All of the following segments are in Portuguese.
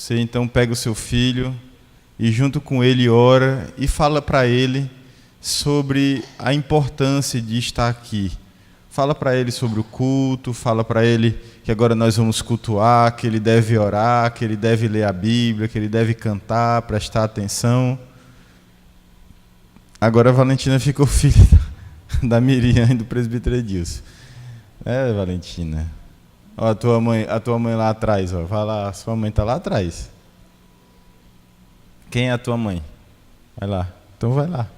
Você então pega o seu filho e junto com ele ora e fala para ele sobre a importância de estar aqui. Fala para ele sobre o culto, fala para ele que agora nós vamos cultuar, que ele deve orar, que ele deve ler a Bíblia, que ele deve cantar, prestar atenção. Agora a Valentina ficou filha da Miriam e do presbítero Edilson. Valentina? Ó, a tua mãe lá atrás, ó. Vai lá, sua mãe está lá atrás. Quem é a tua mãe? Vai lá. Então vai lá.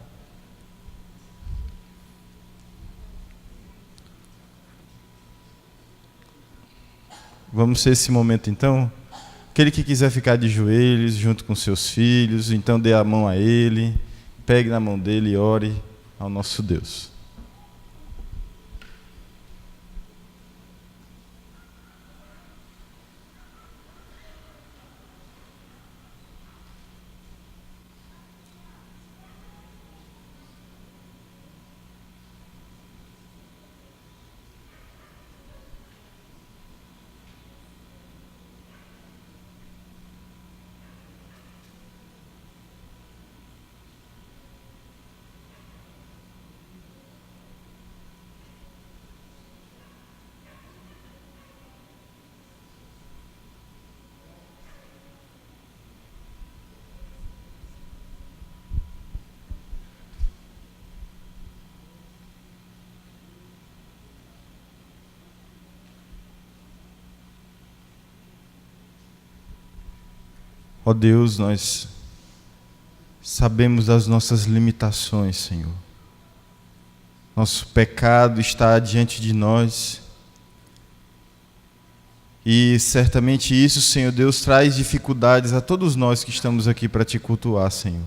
Vamos ter esse momento então? Aquele que quiser ficar de joelhos junto com seus filhos, então dê a mão a ele, pegue na mão dele e ore ao nosso Deus. Ó Deus, nós sabemos das nossas limitações, Senhor. Nosso pecado está diante de nós. E certamente isso, Senhor Deus, traz dificuldades a todos nós que estamos aqui para te cultuar, Senhor.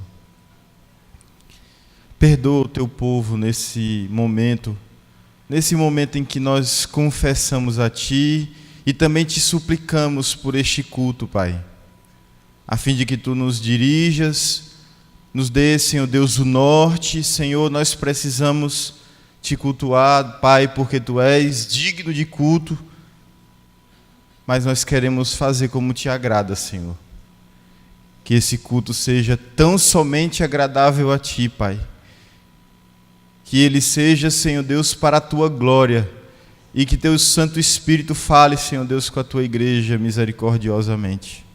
Perdoa o teu povo nesse momento em que nós confessamos a ti e também te suplicamos por este culto, Pai, a fim de que tu nos dirijas, nos dê, Senhor Deus, o norte. Senhor, nós precisamos te cultuar, Pai, porque tu és digno de culto, mas nós queremos fazer como te agrada, Senhor. Que esse culto seja tão somente agradável a ti, Pai. Que ele seja, Senhor Deus, para a tua glória, e que teu Santo Espírito fale, Senhor Deus, com a tua igreja misericordiosamente.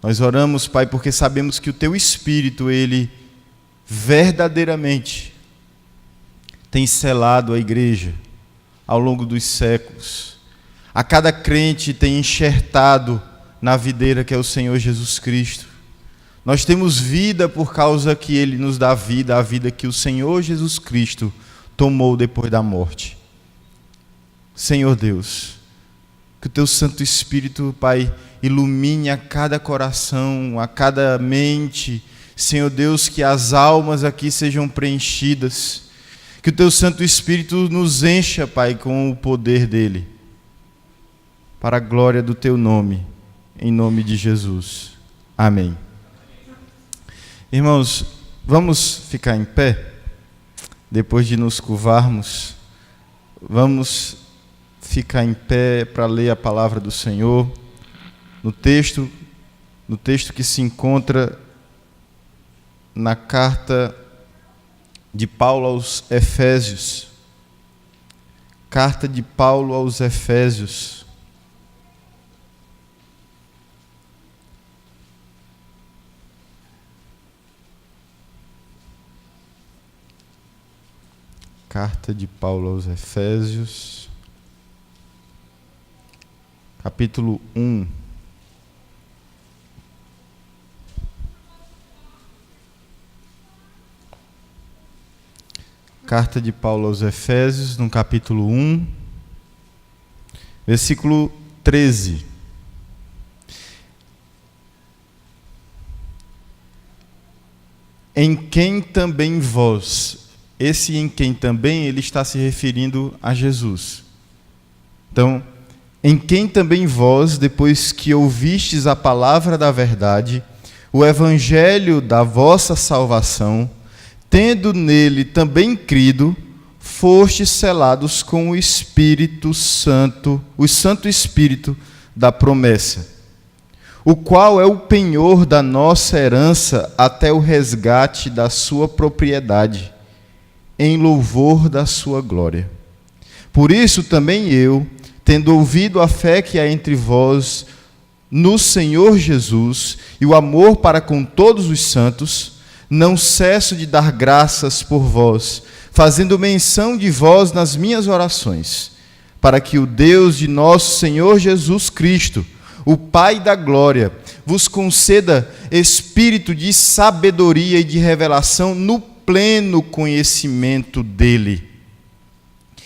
Nós oramos, Pai, porque sabemos que o teu Espírito, ele verdadeiramente tem selado a igreja ao longo dos séculos. A cada crente tem enxertado na videira que é o Senhor Jesus Cristo. Nós temos vida por causa que ele nos dá vida, a vida que o Senhor Jesus Cristo tomou depois da morte. Senhor Deus, que o teu Santo Espírito, Pai, ilumine a cada coração, a cada mente. Senhor Deus, que as almas aqui sejam preenchidas. Que o teu Santo Espírito nos encha, Pai, com o poder dele. Para a glória do teu nome, em nome de Jesus. Amém. Irmãos, vamos ficar em pé? Depois de nos curvarmos, vamos ficar em pé para ler a palavra do Senhor. No texto que se encontra na carta de Paulo aos Efésios. Carta de Paulo aos Efésios. Carta de Paulo aos Efésios, capítulo 1. Carta de Paulo aos Efésios, no capítulo 1, versículo 13. Em quem também vós, esse em quem também, ele está se referindo a Jesus. Então, em quem também vós, depois que ouvistes a palavra da verdade, o evangelho da vossa salvação, tendo nele também crido, fostes selados com o Espírito Santo, o Santo Espírito da promessa, o qual é o penhor da nossa herança até o resgate da sua propriedade, em louvor da sua glória. Por isso também eu, tendo ouvido a fé que há entre vós no Senhor Jesus e o amor para com todos os santos, não cesso de dar graças por vós, fazendo menção de vós nas minhas orações, para que o Deus de nosso Senhor Jesus Cristo, o Pai da glória, vos conceda espírito de sabedoria e de revelação no pleno conhecimento dele.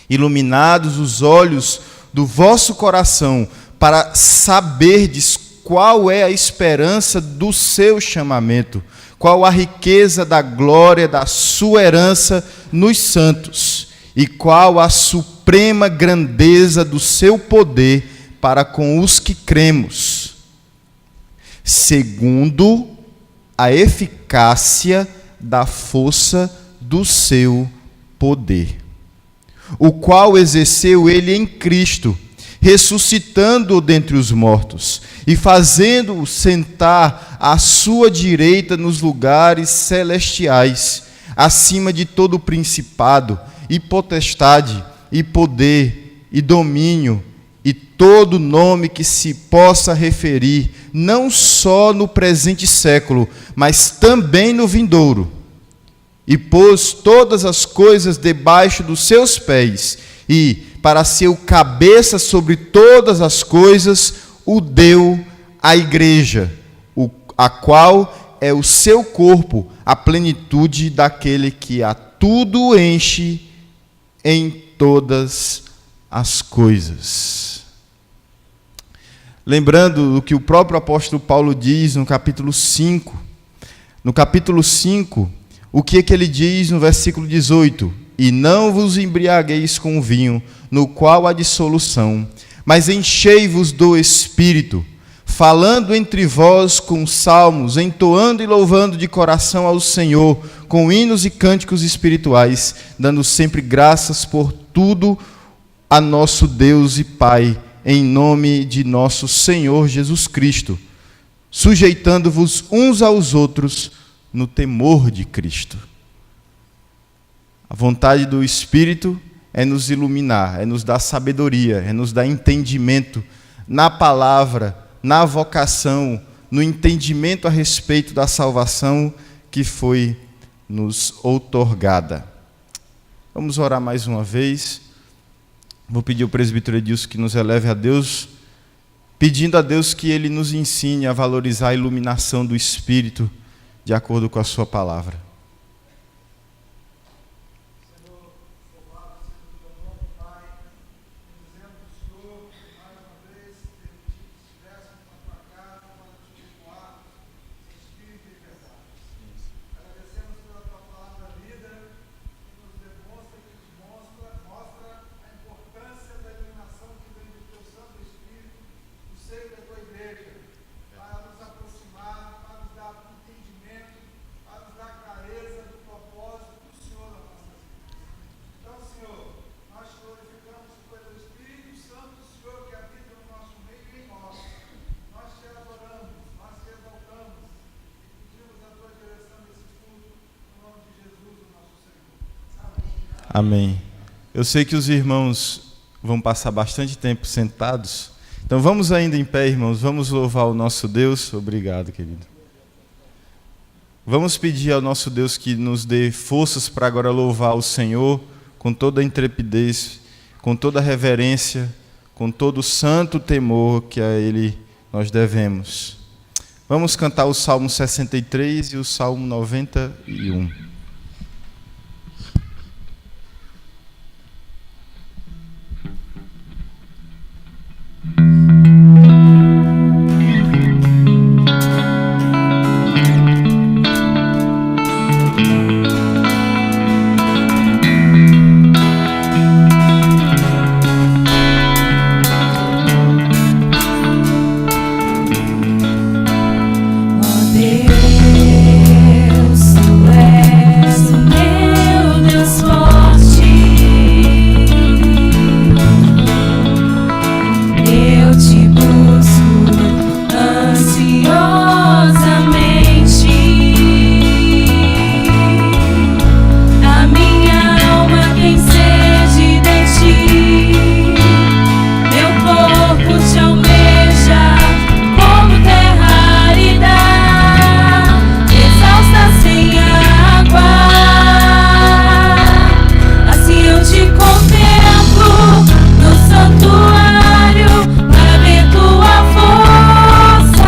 Iluminados os olhos do vosso coração, para saberdes qual é a esperança do seu chamamento, qual a riqueza da glória da sua herança nos santos, e qual a suprema grandeza do seu poder para com os que cremos, segundo a eficácia da força do seu poder, o qual exerceu ele em Cristo, ressuscitando-o dentre os mortos e fazendo-o sentar à sua direita nos lugares celestiais, acima de todo principado e potestade e poder e domínio e todo nome que se possa referir, não só no presente século, mas também no vindouro. E pôs todas as coisas debaixo dos seus pés, e, para ser o cabeça sobre todas as coisas, o deu à igreja, a qual é o seu corpo, a plenitude daquele que a tudo enche em todas as coisas. Lembrando o que o próprio apóstolo Paulo diz no capítulo 5. No capítulo 5, o que ele diz no versículo 18? E não vos embriagueis com vinho, no qual há dissolução, mas enchei-vos do Espírito, falando entre vós com salmos, entoando e louvando de coração ao Senhor, com hinos e cânticos espirituais, dando sempre graças por tudo a nosso Deus e Pai, em nome de nosso Senhor Jesus Cristo, sujeitando-vos uns aos outros no temor de Cristo. A vontade do Espírito é nos iluminar, é nos dar sabedoria, é nos dar entendimento na palavra, na vocação, no entendimento a respeito da salvação que foi nos outorgada. Vamos orar mais uma vez. Vou pedir ao presbítero Edilson que nos eleve a Deus, pedindo a Deus que Ele nos ensine a valorizar a iluminação do Espírito de acordo com a sua palavra. Amém. Eu sei que os irmãos vão passar bastante tempo sentados, então vamos ainda em pé, irmãos, vamos louvar o nosso Deus. Obrigado, querido. Vamos pedir ao nosso Deus que nos dê forças para agora louvar o Senhor com toda a intrepidez, com toda a reverência, com todo o santo temor que a Ele nós devemos. Vamos cantar o Salmo 63 e o Salmo 91. Deus, tu és A minha alma tem sede de ti, meu corpo te almeja como terra árida, exausta sem água. Assim eu te contemplo no santuário, para ver tua força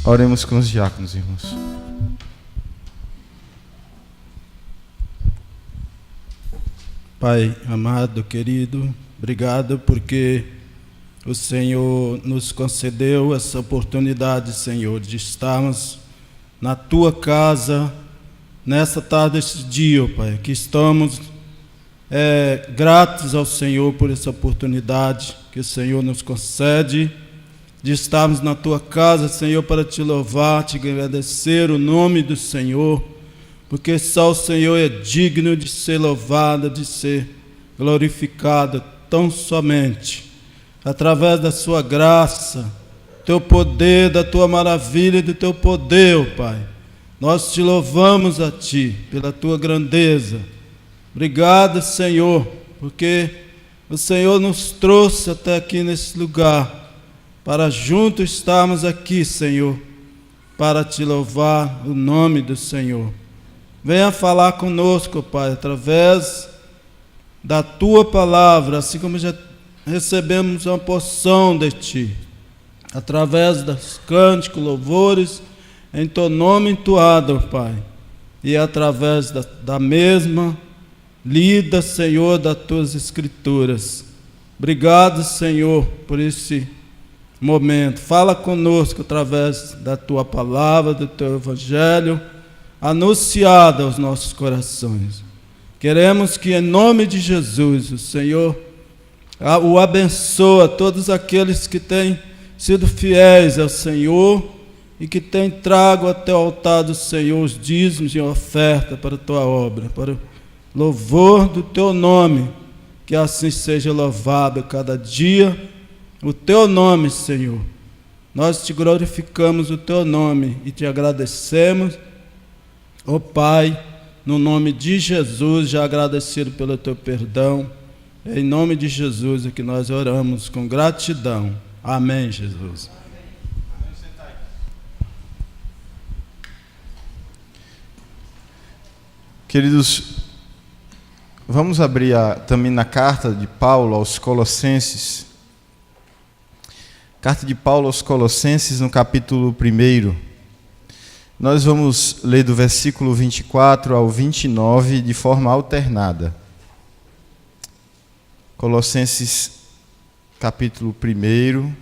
Oremos com os diáconos, irmãos. Pai amado, querido, obrigado porque o Senhor nos concedeu essa oportunidade, Senhor, de estarmos na Tua casa nessa tarde, esse dia, Pai, que estamos gratos ao Senhor por essa oportunidade que o Senhor nos concede de estarmos na Tua casa, Senhor, para Te louvar, Te agradecer o nome do Senhor, porque só o Senhor é digno de ser louvado, de ser glorificado, tão somente através da Sua graça, Teu poder, da Tua maravilha e do Teu poder, ó Pai. Nós Te louvamos a Ti pela Tua grandeza. Obrigado, Senhor, porque o Senhor nos trouxe até aqui nesse lugar, para juntos estarmos aqui, Senhor, para Te louvar o nome do Senhor. Venha falar conosco, Pai, através da Tua palavra, assim como já recebemos uma porção de Ti, através dos cânticos, louvores, em Teu nome entoado, Pai, e através da mesma lida, Senhor, das Tuas Escrituras. Obrigado, Senhor, por esse momento. Fala conosco através da Tua palavra, do Teu Evangelho, anunciado aos nossos corações. Queremos que, em nome de Jesus, o Senhor o abençoe, todos aqueles que têm sido fiéis ao Senhor e que têm trago até o altar do Senhor os dízimos e oferta para a Tua obra, para o louvor do Teu nome, que assim seja louvado cada dia o Teu nome, Senhor. Nós Te glorificamos o Teu nome e Te agradecemos, ó Pai, no nome de Jesus, já agradecido pelo Teu perdão. Em nome de Jesus é que nós oramos com gratidão. Amém, Jesus. Queridos, vamos abrir também na carta de Paulo aos Colossenses. Carta de Paulo aos Colossenses, no capítulo 1. Nós vamos ler do versículo 24 ao 29 de forma alternada. Colossenses, capítulo 1,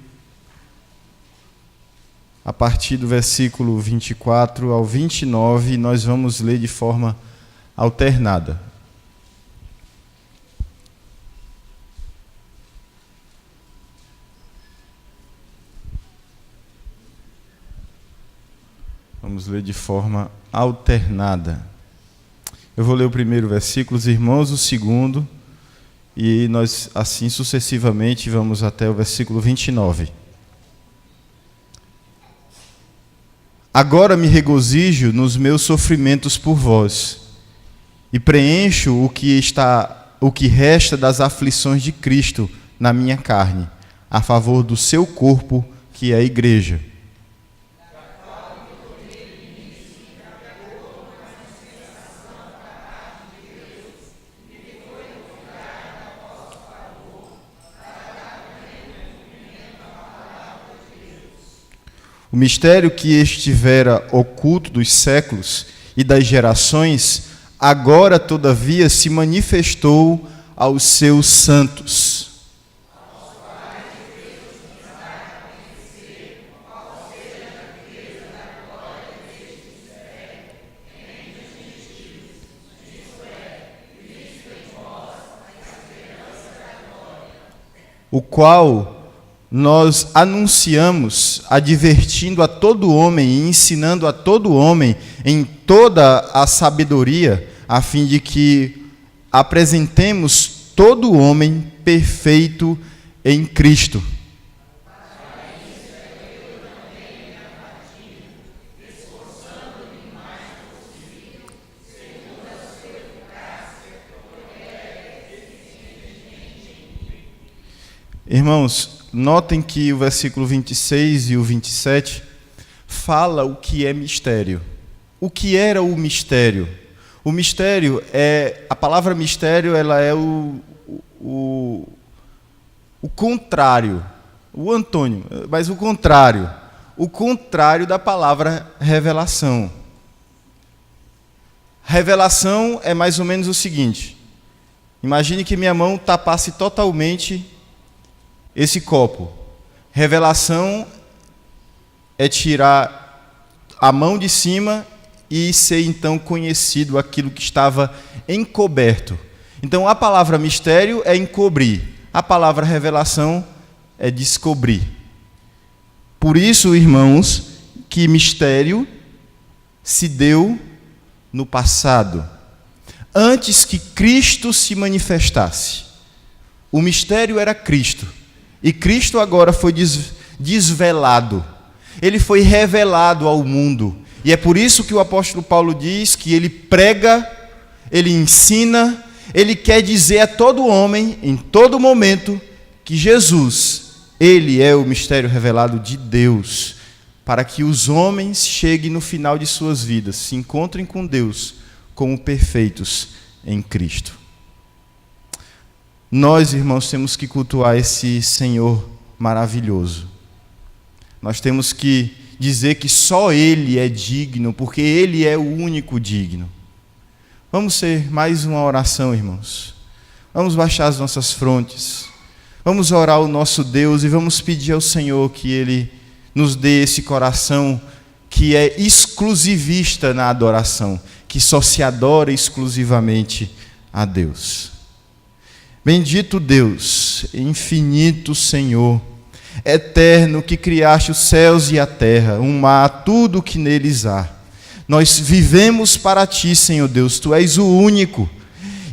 a partir do versículo 24 ao 29, nós vamos ler de forma alternada. Vamos ler de forma alternada. Eu vou ler o primeiro versículo, os irmãos, o segundo, e nós, assim sucessivamente, vamos até o versículo 29. Agora me regozijo nos meus sofrimentos por vós, e preencho o que resta das aflições de Cristo na minha carne, a favor do seu corpo, que é a igreja. O mistério que estivera oculto dos séculos e das gerações, agora, todavia, se manifestou aos seus santos. O qual nós anunciamos, advertindo a todo homem e ensinando a todo homem em toda a sabedoria, a fim de que apresentemos todo homem perfeito em Cristo. Irmãos, notem que o versículo 26 e o 27 fala o que é mistério. O que era o mistério? O mistério é, a palavra mistério, ela é o contrário, o antônimo, mas o contrário. o contrário da palavra revelação. Revelação é mais ou menos o seguinte: imagine que minha mão tapasse totalmente esse copo. Revelação é tirar a mão de cima e ser então conhecido aquilo que estava encoberto. Então a palavra mistério é encobrir, a palavra revelação é descobrir. Por isso, irmãos, que mistério se deu no passado, antes que Cristo se manifestasse. O mistério era Cristo, e Cristo agora foi desvelado. Ele foi revelado ao mundo, e é por isso que o apóstolo Paulo diz que ele prega, ele ensina, ele quer dizer a todo homem, em todo momento, que Jesus, ele é o mistério revelado de Deus, para que os homens cheguem no final de suas vidas, se encontrem com Deus como perfeitos em Cristo. Nós, irmãos, temos que cultuar esse Senhor maravilhoso. Nós temos que dizer que só Ele é digno, porque Ele é o único digno. Vamos ser mais uma oração, irmãos. Vamos baixar as nossas frontes. Vamos orar ao nosso Deus e vamos pedir ao Senhor que Ele nos dê esse coração que é exclusivista na adoração, que só se adora exclusivamente a Deus. Bendito Deus, infinito Senhor, eterno, que criaste os céus e a terra, o mar, tudo o que neles há. Nós vivemos para Ti, Senhor Deus, Tu és o único,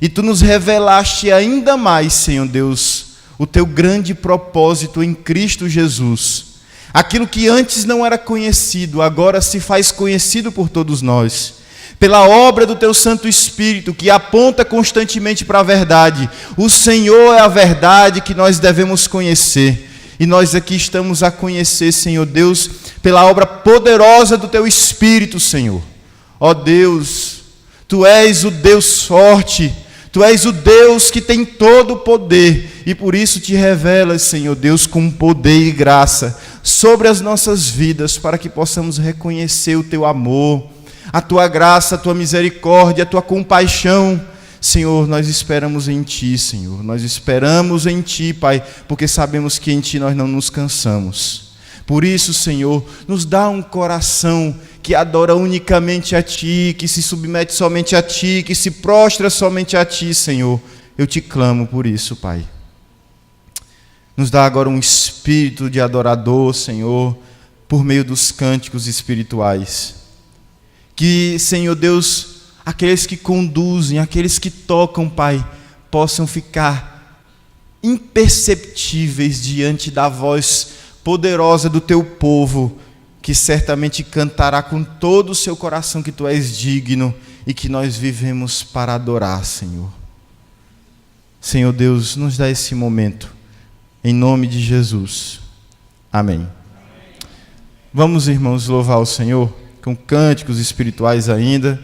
e Tu nos revelaste ainda mais, Senhor Deus, o Teu grande propósito em Cristo Jesus. Aquilo que antes não era conhecido, agora se faz conhecido por todos nós, pela obra do Teu Santo Espírito, que aponta constantemente para a verdade. O Senhor é a verdade que nós devemos conhecer, e nós aqui estamos a conhecer, Senhor Deus, pela obra poderosa do Teu Espírito, Senhor. Ó Deus, Tu és o Deus forte, Tu és o Deus que tem todo o poder, e por isso Te revelas, Senhor Deus, com poder e graça sobre as nossas vidas, para que possamos reconhecer o Teu amor, a Tua graça, a Tua misericórdia, a Tua compaixão. Senhor, nós esperamos em Ti, Senhor. Nós esperamos em Ti, Pai, porque sabemos que em Ti nós não nos cansamos. Por isso, Senhor, nos dá um coração que adora unicamente a Ti, que se submete somente a Ti, que se prostra somente a Ti, Senhor. Eu Te clamo por isso, Pai. Nos dá agora um espírito de adorador, Senhor, por meio dos cânticos espirituais. Que, Senhor Deus, aqueles que conduzem, aqueles que tocam, Pai, possam ficar imperceptíveis diante da voz poderosa do Teu povo, que certamente cantará com todo o seu coração que Tu és digno e que nós vivemos para adorar, Senhor. Senhor Deus, nos dá esse momento, em nome de Jesus. Amém. Vamos, irmãos, louvar o Senhor com cânticos espirituais ainda.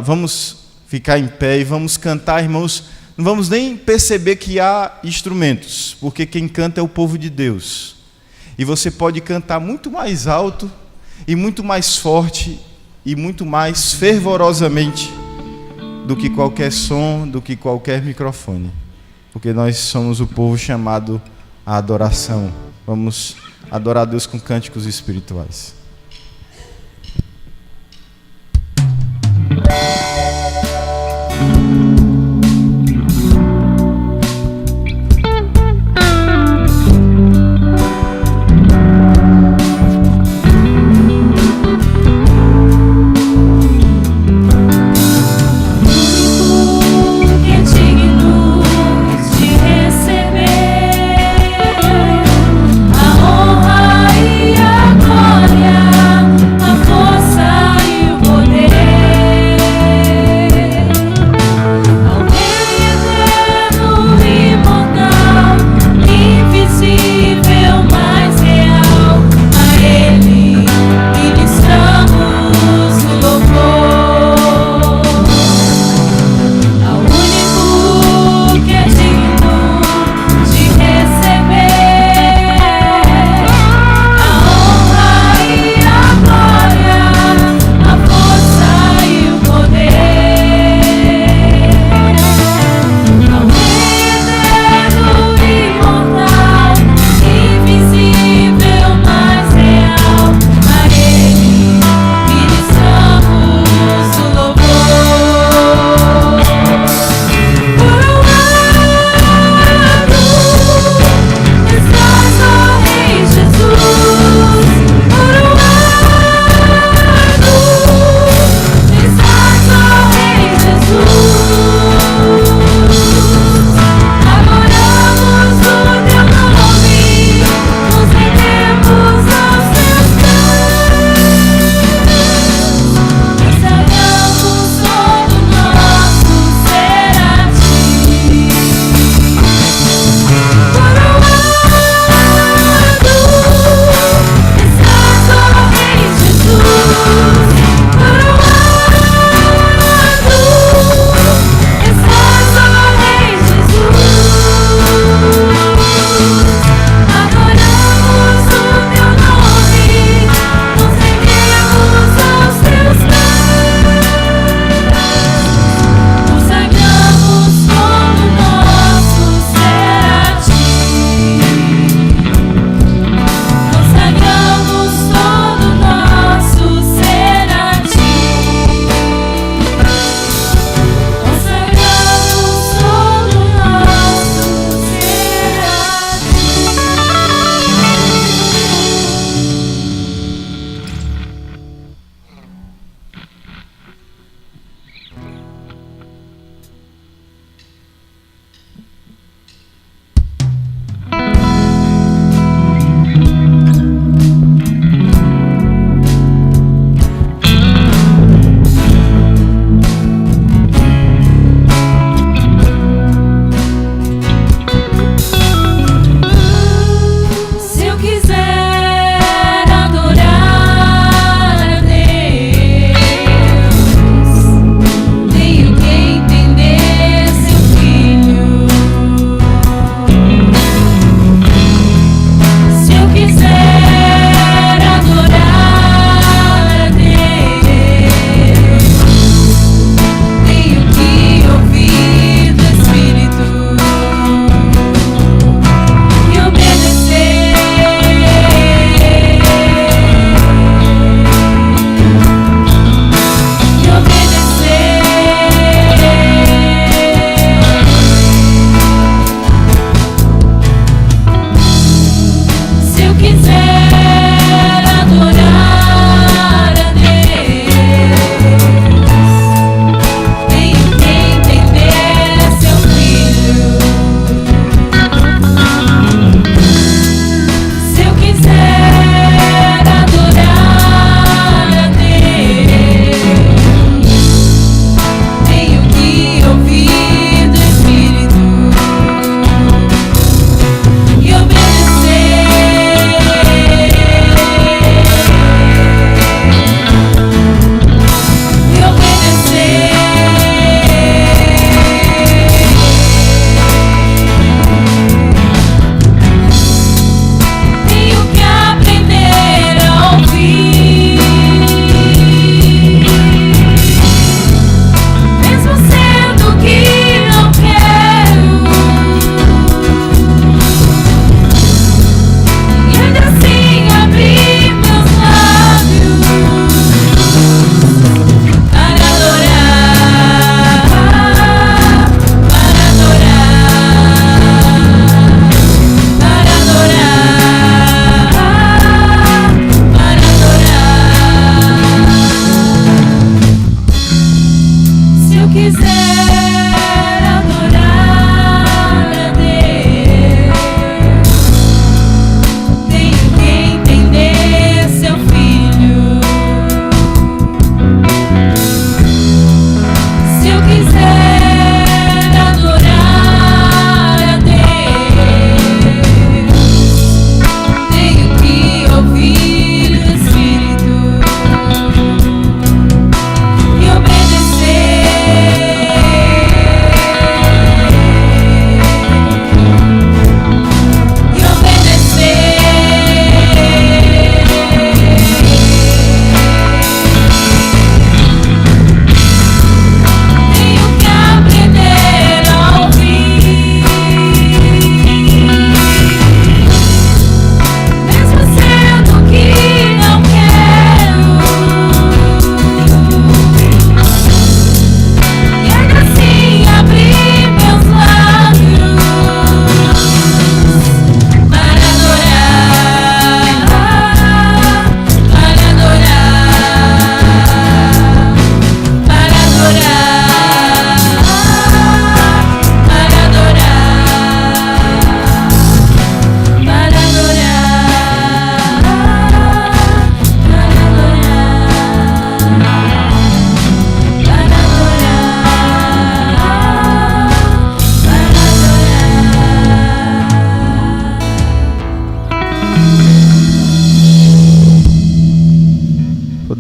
Vamos ficar em pé e vamos cantar, irmãos. Não vamos nem perceber que há instrumentos, porque quem canta é o povo de Deus. E você pode cantar muito mais alto e muito mais forte e muito mais fervorosamente do que qualquer som, do que qualquer microfone, porque nós somos o povo chamado à adoração. Vamos adorar a Deus com cânticos espirituais. A honra e a glória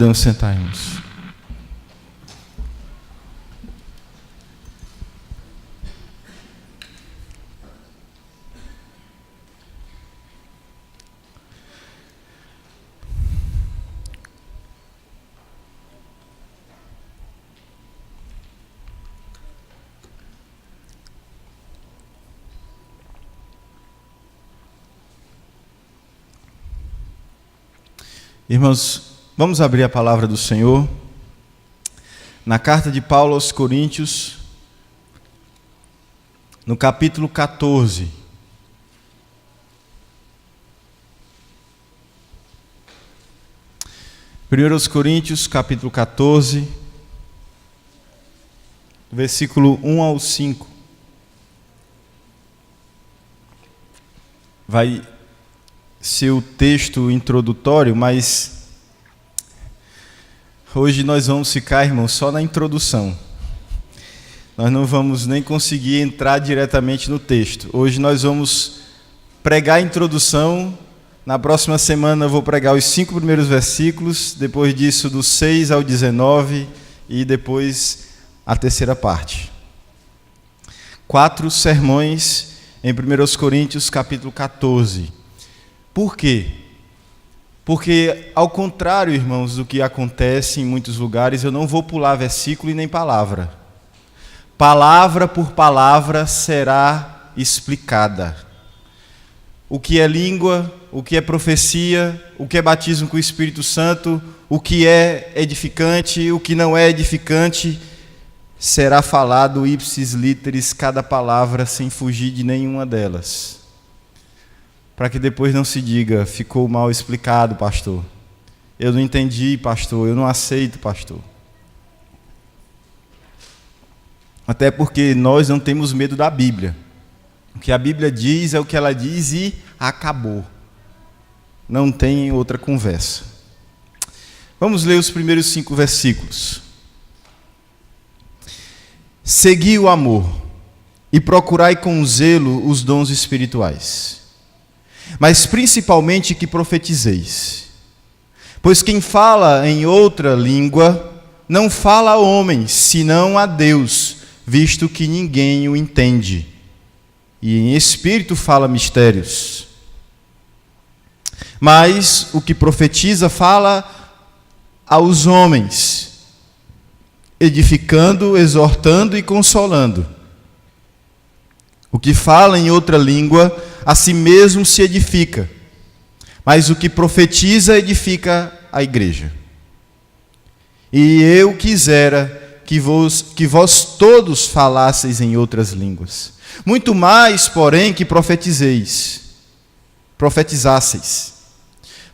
Podemos sentar, irmãos. Irmãos, vamos abrir a palavra do Senhor na carta de Paulo aos Coríntios, no capítulo 14. Primeiro aos Coríntios, capítulo 14, versículo 1 ao 5. Vai ser o texto introdutório, mas hoje nós vamos ficar, irmãos, só na introdução. Nós não vamos nem conseguir entrar diretamente no texto. Hoje nós vamos pregar a introdução. Na próxima semana eu vou pregar os 5 primeiros versículos, depois disso do 6 ao 19 e depois a terceira parte. 4 sermões em 1 Coríntios capítulo 14. Por quê? Porque, ao contrário, irmãos, do que acontece em muitos lugares, eu não vou pular versículo e nem palavra. Palavra por palavra será explicada. O que é língua, o que é profecia, o que é batismo com o Espírito Santo, o que é edificante, o que não é edificante, será falado ipsis literis, cada palavra, sem fugir de nenhuma delas. Para que depois não se diga, ficou mal explicado, pastor. Eu não entendi, pastor. Eu não aceito, pastor. Até porque nós não temos medo da Bíblia. O que a Bíblia diz é o que ela diz e acabou. Não tem outra conversa. Vamos ler os primeiros 5 versículos. Segui o amor e procurai com zelo os dons espirituais, mas principalmente que profetizeis. Pois quem fala em outra língua não fala a homens, senão a Deus, visto que ninguém o entende. E em espírito fala mistérios. Mas o que profetiza fala aos homens, edificando, exortando e consolando. O que fala em outra língua, a si mesmo se edifica, mas o que profetiza edifica a igreja. E eu quisera que vós todos falasseis em outras línguas, muito mais, porém, que profetizasseis,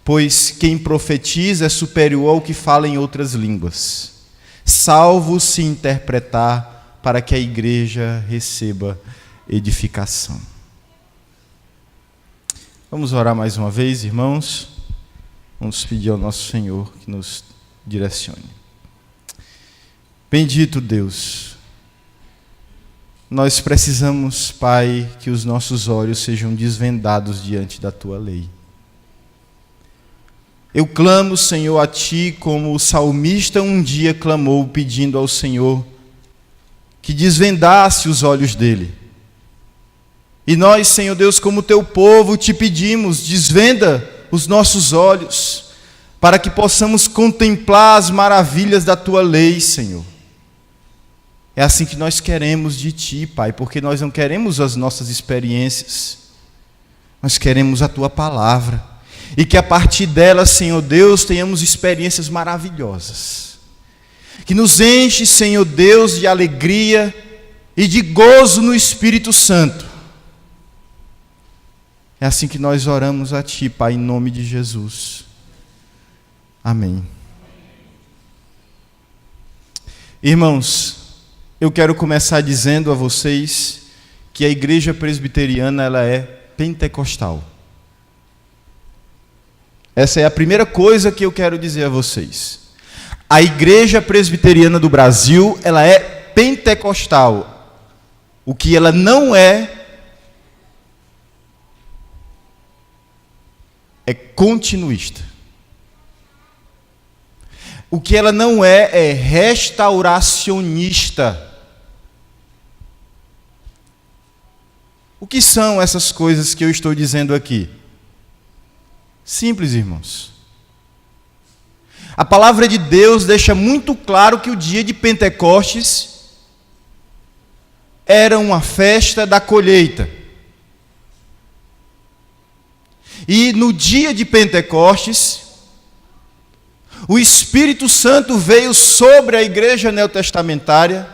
pois quem profetiza é superior ao que fala em outras línguas, salvo se interpretar, para que a igreja receba edificação. Vamos orar mais uma vez, irmãos. Vamos pedir ao nosso Senhor que nos direcione. Bendito Deus, nós precisamos, Pai, que os nossos olhos sejam desvendados diante da Tua lei. Eu clamo, Senhor, a Ti como o salmista um dia clamou, pedindo ao Senhor que desvendasse os olhos dele. E nós, Senhor Deus, como Teu povo, Te pedimos, desvenda os nossos olhos, para que possamos contemplar as maravilhas da Tua lei, Senhor. É assim que nós queremos de Ti, Pai, porque nós não queremos as nossas experiências, nós queremos a Tua palavra, e que a partir dela, Senhor Deus, tenhamos experiências maravilhosas, que nos enche, Senhor Deus, de alegria e de gozo no Espírito Santo. É assim que nós oramos a Ti, Pai, em nome de Jesus. Amém. Irmãos, eu quero começar dizendo a vocês que a igreja presbiteriana ela é pentecostal. Essa é a primeira coisa que eu quero dizer a vocês. A igreja presbiteriana do Brasil, ela é pentecostal. O que ela não é continuista. O que ela não é restauracionista. O que são essas coisas que eu estou dizendo aqui? Simples, irmãos. A palavra de Deus deixa muito claro que o dia de Pentecostes era uma festa da colheita. E no dia de Pentecostes, o Espírito Santo veio sobre a igreja neotestamentária,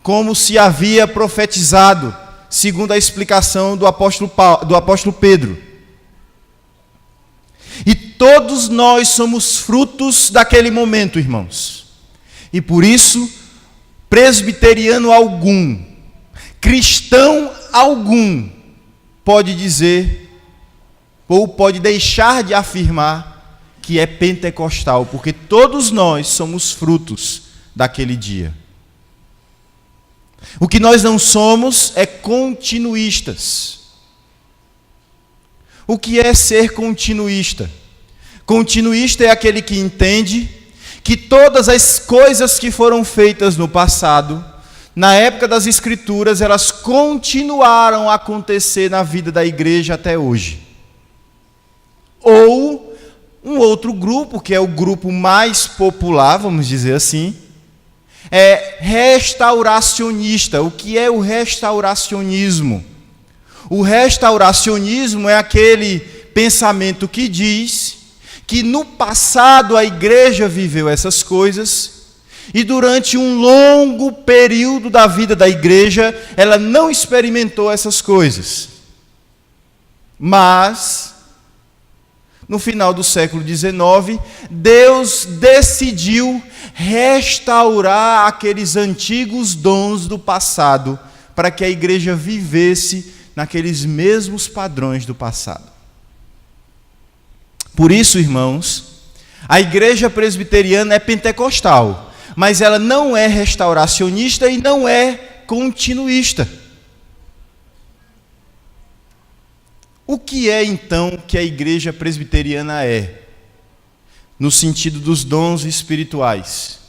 como se havia profetizado, segundo a explicação do apóstolo Pedro. E todos nós somos frutos daquele momento, irmãos. E por isso, presbiteriano algum, cristão algum, pode dizer, ou pode deixar de afirmar, que é pentecostal, porque todos nós somos frutos daquele dia. O que nós não somos é continuistas. O que é ser continuista? Continuista é aquele que entende que todas as coisas que foram feitas no passado, na época das Escrituras, elas continuaram a acontecer na vida da igreja até hoje. Ou um outro grupo, que é o grupo mais popular, vamos dizer assim, é restauracionista. O que é o restauracionismo? O restauracionismo é aquele pensamento que diz que no passado a igreja viveu essas coisas e durante um longo período da vida da igreja ela não experimentou essas coisas. Mas no final do século XIX, Deus decidiu restaurar aqueles antigos dons do passado, para que a igreja vivesse naqueles mesmos padrões do passado. Por isso, irmãos, a igreja presbiteriana é pentecostal, mas ela não é restauracionista e não é continuista. O que é, então, que a igreja presbiteriana é? No sentido dos dons espirituais.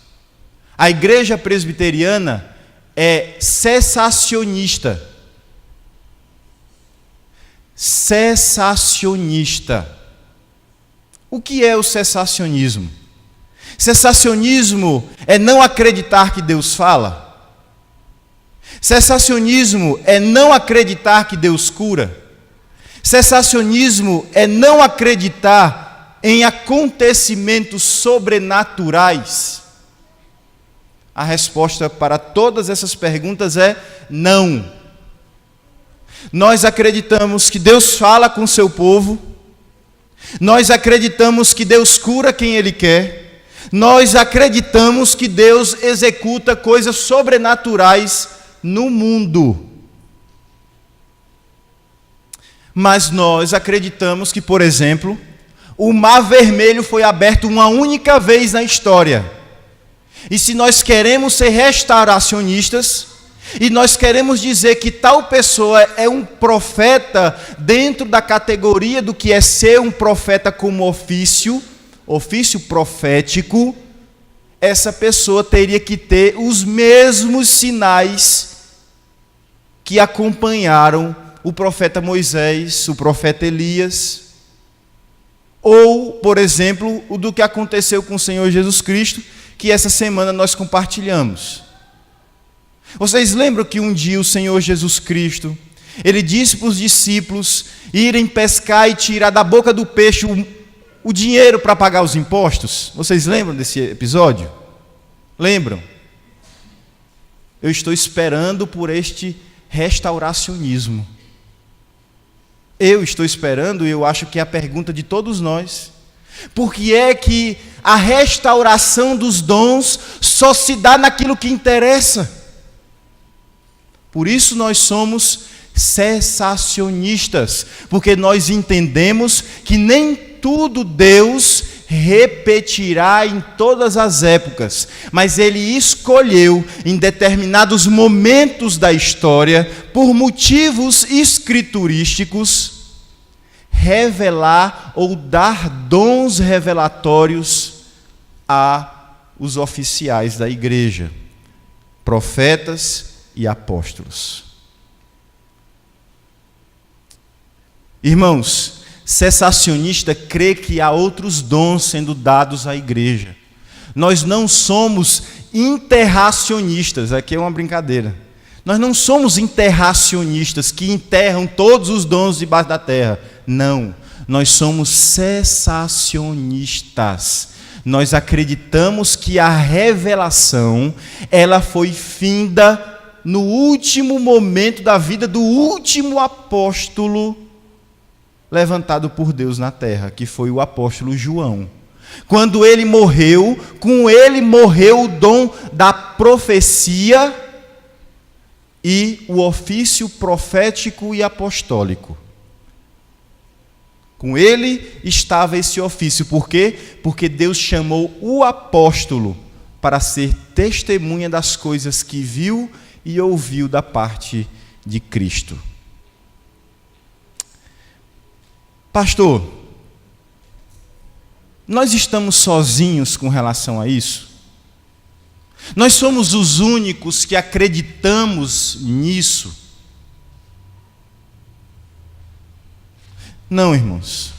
A igreja presbiteriana é cessacionista. Cessacionista. O que é o cessacionismo? Cessacionismo é não acreditar que Deus fala. Cessacionismo é não acreditar que Deus cura. Cessacionismo é não acreditar em acontecimentos sobrenaturais. A resposta para todas essas perguntas é não. Nós acreditamos que Deus fala com seu povo, nós acreditamos que Deus cura quem Ele quer, nós acreditamos que Deus executa coisas sobrenaturais no mundo. Mas nós acreditamos que, por exemplo, o Mar Vermelho foi aberto uma única vez na história. E se nós queremos ser restauracionistas, e nós queremos dizer que tal pessoa é um profeta dentro da categoria do que é ser um profeta como ofício profético, essa pessoa teria que ter os mesmos sinais que acompanharam o profeta Moisés, o profeta Elias, ou, por exemplo, o do que aconteceu com o Senhor Jesus Cristo, que essa semana nós compartilhamos. Vocês lembram que um dia o Senhor Jesus Cristo, Ele disse para os discípulos irem pescar e tirar da boca do peixe o dinheiro para pagar os impostos? Vocês lembram desse episódio? Lembram? Eu estou esperando por este restauracionismo. Eu estou esperando, e eu acho que é a pergunta de todos nós. Por que é que a restauração dos dons só se dá naquilo que interessa? Por isso nós somos cessacionistas, porque nós entendemos que nem tudo Deus repetirá em todas as épocas, mas Ele escolheu em determinados momentos da história, por motivos escriturísticos, revelar ou dar dons revelatórios há os oficiais da igreja, profetas e apóstolos. Irmãos, cessacionista crê que há outros dons sendo dados à igreja. Nós não somos interracionistas, aqui é uma brincadeira. Nós não somos interracionistas que enterram todos os dons debaixo da terra. Não, nós somos cessacionistas. Nós acreditamos que a revelação, ela foi finda no último momento da vida do último apóstolo levantado por Deus na terra, que foi o apóstolo João. Quando ele morreu, com ele morreu o dom da profecia e o ofício profético e apostólico. Com ele estava esse ofício. Por quê? Porque Deus chamou o apóstolo para ser testemunha das coisas que viu e ouviu da parte de Cristo. Pastor, nós estamos sozinhos com relação a isso? Nós somos os únicos que acreditamos nisso? Não, irmãos.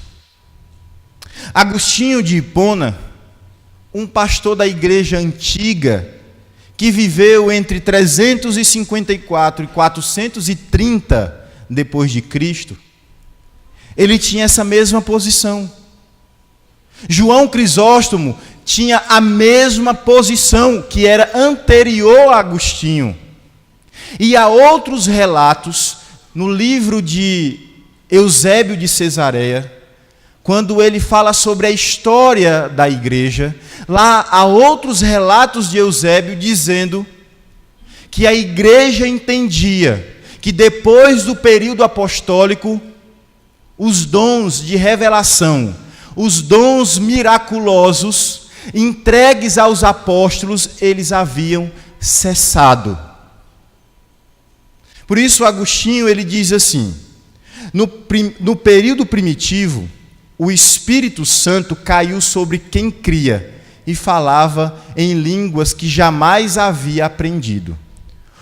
Agostinho de Hipona, um pastor da igreja antiga, que viveu entre 354 e 430 depois de Cristo, ele tinha essa mesma posição. João Crisóstomo tinha a mesma posição, que era anterior a Agostinho. E há outros relatos no livro de Eusébio de Cesareia, quando ele fala sobre a história da igreja. Lá há outros relatos de Eusébio dizendo que a igreja entendia que depois do período apostólico, os dons de revelação, os dons miraculosos entregues aos apóstolos, eles haviam cessado. Por isso Agostinho ele diz assim: no período primitivo, o Espírito Santo caiu sobre quem cria e falava em línguas que jamais havia aprendido.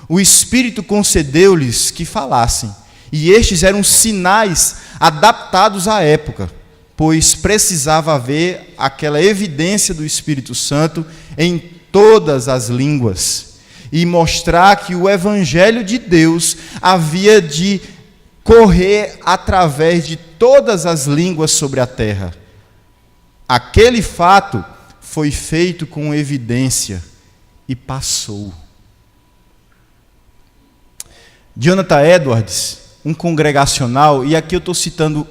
O Espírito concedeu-lhes que falassem, e estes eram sinais adaptados à época, pois precisava haver aquela evidência do Espírito Santo em todas as línguas, e mostrar que o Evangelho de Deus havia de correr através de todas as línguas sobre a terra. Aquele fato foi feito com evidência e passou. Jonathan Edwards, um congregacional, e aqui eu estou citando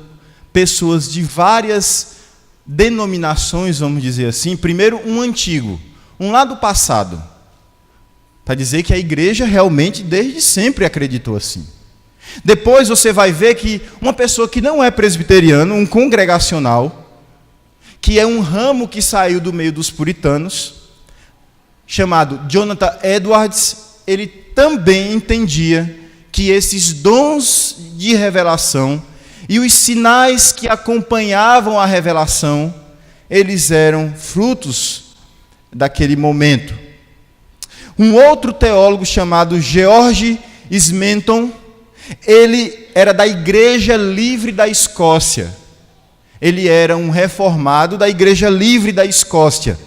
pessoas de várias denominações, vamos dizer assim. Primeiro, um antigo, um lá do passado, para dizer que a igreja realmente desde sempre acreditou assim. Depois você vai ver que uma pessoa que não é presbiteriano, um congregacional, que é um ramo que saiu do meio dos puritanos, chamado Jonathan Edwards, ele também entendia que esses dons de revelação e os sinais que acompanhavam a revelação, eles eram frutos daquele momento. Um outro teólogo chamado George Smenton, ele era da Igreja Livre da Escócia. Ele era um reformado da Igreja Livre da Escócia.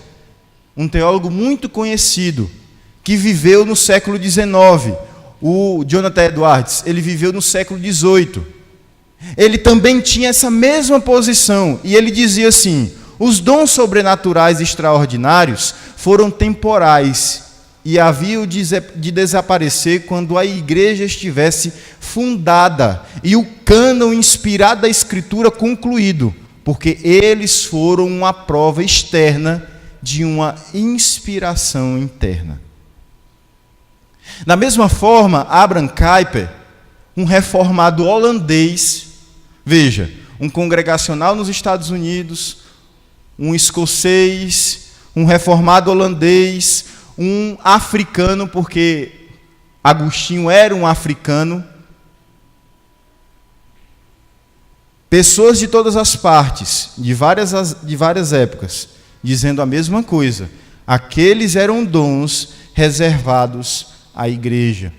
Um teólogo muito conhecido, que viveu no século XIX. O Jonathan Edwards, ele viveu no século XVIII. Ele também tinha essa mesma posição. E ele dizia assim: os dons sobrenaturais extraordinários foram temporais e haviam de desaparecer quando a igreja estivesse fundada e o cânon inspirado da Escritura concluído, porque eles foram uma prova externa de uma inspiração interna. Da mesma forma, Abraham Kuyper, um reformado holandês, veja, um congregacional nos Estados Unidos, um escocês, um reformado holandês, um africano, porque Agostinho era um africano, pessoas de todas as partes, de várias épocas, dizendo a mesma coisa. Aqueles eram dons reservados à igreja.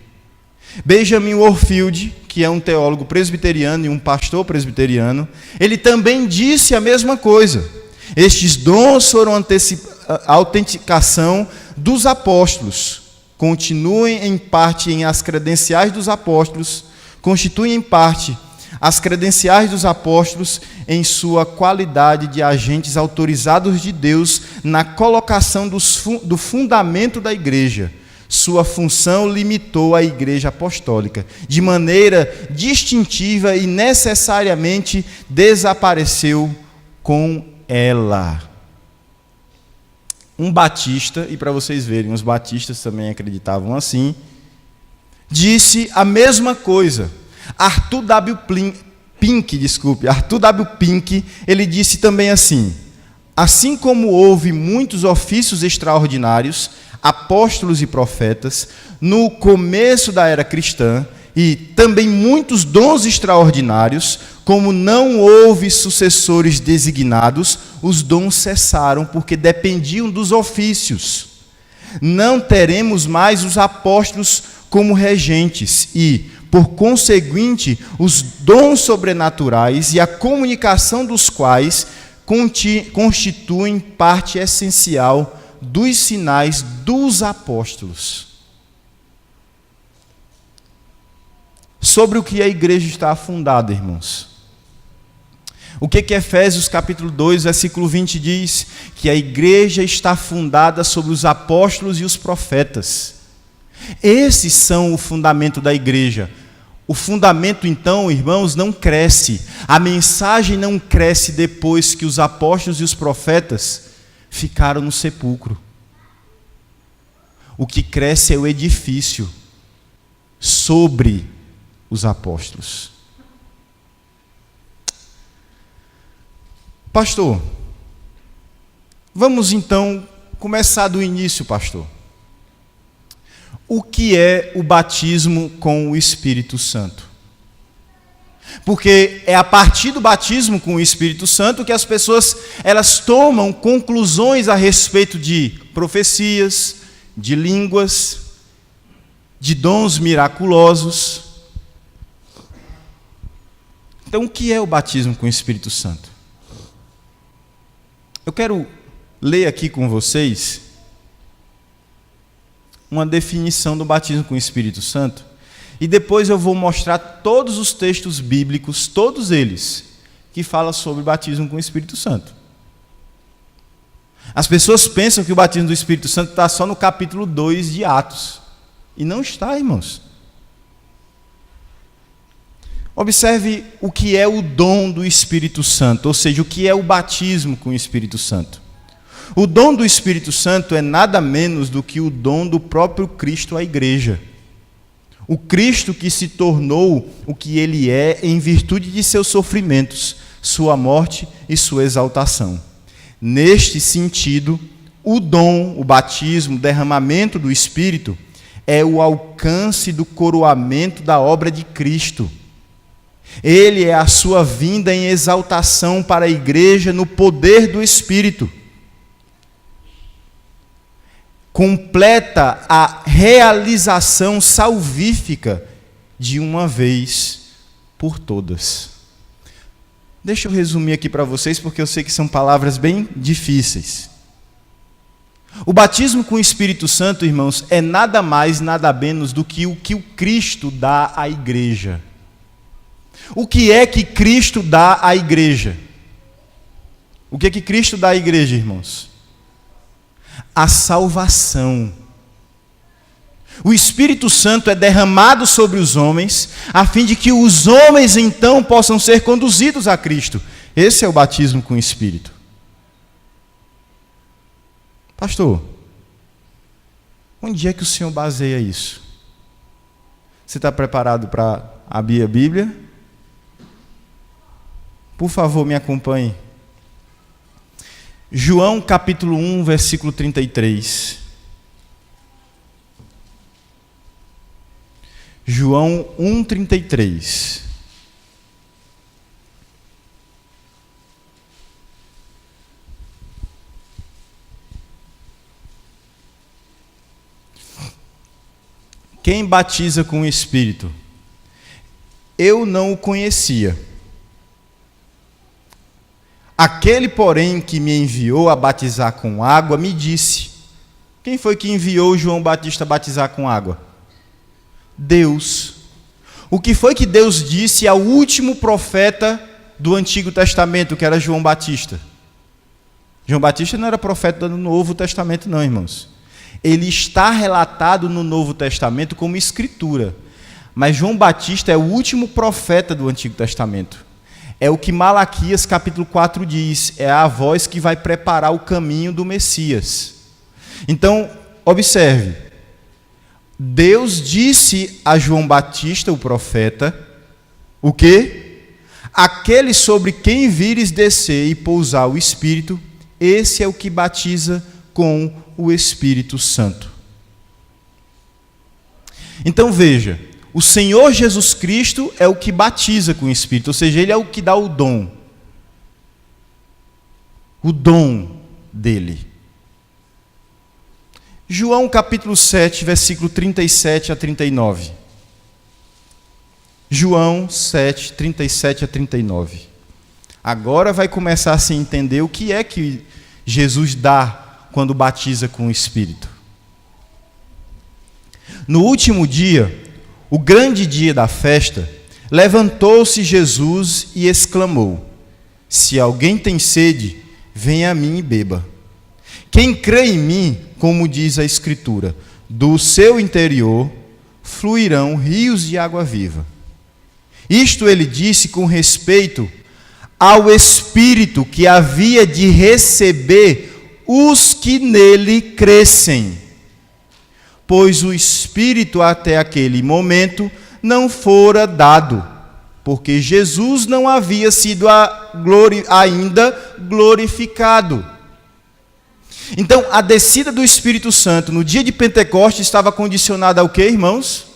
Benjamin Warfield, que é um teólogo presbiteriano e um pastor presbiteriano, ele também disse a mesma coisa. Estes dons foram a autenticação dos apóstolos, continuem em parte em as credenciais dos apóstolos, constituem em parte as credenciais dos apóstolos em sua qualidade de agentes autorizados de Deus na colocação do fundamento da igreja. Sua função limitou a igreja apostólica, de maneira distintiva e necessariamente desapareceu com ela. Um batista, e para vocês verem, os batistas também acreditavam assim, disse a mesma coisa. Arthur W. Pink, ele disse também assim: assim como houve muitos ofícios extraordinários, apóstolos e profetas, no começo da era cristã, e também muitos dons extraordinários, como não houve sucessores designados, os dons cessaram porque dependiam dos ofícios. Não teremos mais os apóstolos como regentes e, por conseguinte, os dons sobrenaturais e a comunicação dos quais constituem parte essencial dos sinais dos apóstolos. Sobre o que a igreja está fundada, irmãos? O que Efésios capítulo 2, versículo 20 diz? Que a igreja está fundada sobre os apóstolos e os profetas. Esses são o fundamento da igreja. O fundamento, então, irmãos, não cresce. A mensagem não cresce depois que os apóstolos e os profetas ficaram no sepulcro. O que cresce é o edifício sobre os apóstolos. Pastor, vamos então começar do início, pastor. O que é o batismo com o Espírito Santo? Porque é a partir do batismo com o Espírito Santo que as pessoas elas tomam conclusões a respeito de profecias, de línguas, de dons miraculosos. Então, o que é o batismo com o Espírito Santo? Eu quero ler aqui com vocês uma definição do batismo com o Espírito Santo, e depois eu vou mostrar todos os textos bíblicos, todos eles, que falam sobre o batismo com o Espírito Santo. As pessoas pensam que o batismo do Espírito Santo está só no capítulo 2 de Atos, e não está, irmãos. Observe o que é o dom do Espírito Santo, ou seja, o que é o batismo com o Espírito Santo. O dom do Espírito Santo é nada menos do que o dom do próprio Cristo à igreja. O Cristo que se tornou o que ele é em virtude de seus sofrimentos, sua morte e sua exaltação. Neste sentido, o dom, o batismo, o derramamento do Espírito é o alcance do coroamento da obra de Cristo. Ele é a sua vinda em exaltação para a igreja no poder do Espírito. Completa a realização salvífica de uma vez por todas. Deixa eu resumir aqui para vocês, porque eu sei que são palavras bem difíceis. O batismo com o Espírito Santo, irmãos, é nada mais, nada menos do que o Cristo dá à igreja. O que é que Cristo dá à igreja? O que é que Cristo dá à igreja, irmãos? A salvação. O Espírito Santo é derramado sobre os homens, a fim de que os homens então possam ser conduzidos a Cristo. Esse é o batismo com o Espírito. Pastor, onde é que o senhor baseia isso? Você está preparado para abrir a Bíblia? Por favor, me acompanhe. João capítulo 1, versículo 33. João 1, 33. quem batiza com o Espírito? Eu não o conhecia. Aquele, porém, que me enviou a batizar com água, me disse. Quem foi que enviou João Batista a batizar com água? Deus. O que foi que Deus disse ao último profeta do Antigo Testamento, que era João Batista? João Batista não era profeta do Novo Testamento, não, irmãos. Ele está relatado no Novo Testamento como escritura. Mas João Batista é o último profeta do Antigo Testamento. É o que Malaquias capítulo 4 diz. É a voz que vai preparar o caminho do Messias. Então, observe. Deus disse a João Batista, o profeta, o quê? Aquele sobre quem vires descer e pousar o Espírito, esse é o que batiza com o Espírito Santo. Então veja, o Senhor Jesus Cristo é o que batiza com o Espírito, ou seja, Ele é o que dá o dom dele. João capítulo 7, versículo 37 a 39. João 7, 37 a 39. Agora vai começar a se entender o que é que Jesus dá quando batiza com o Espírito. No último dia, o grande dia da festa, levantou-se Jesus e exclamou: se alguém tem sede, venha a mim e beba. Quem crê em mim, como diz a Escritura, do seu interior fluirão rios de água viva. Isto ele disse com respeito ao Espírito que havia de receber os que nele crescem. Pois o Espírito até aquele momento não fora dado, porque Jesus não havia sido ainda glorificado. Então, a descida do Espírito Santo no dia de Pentecostes estava condicionada ao quê, irmãos?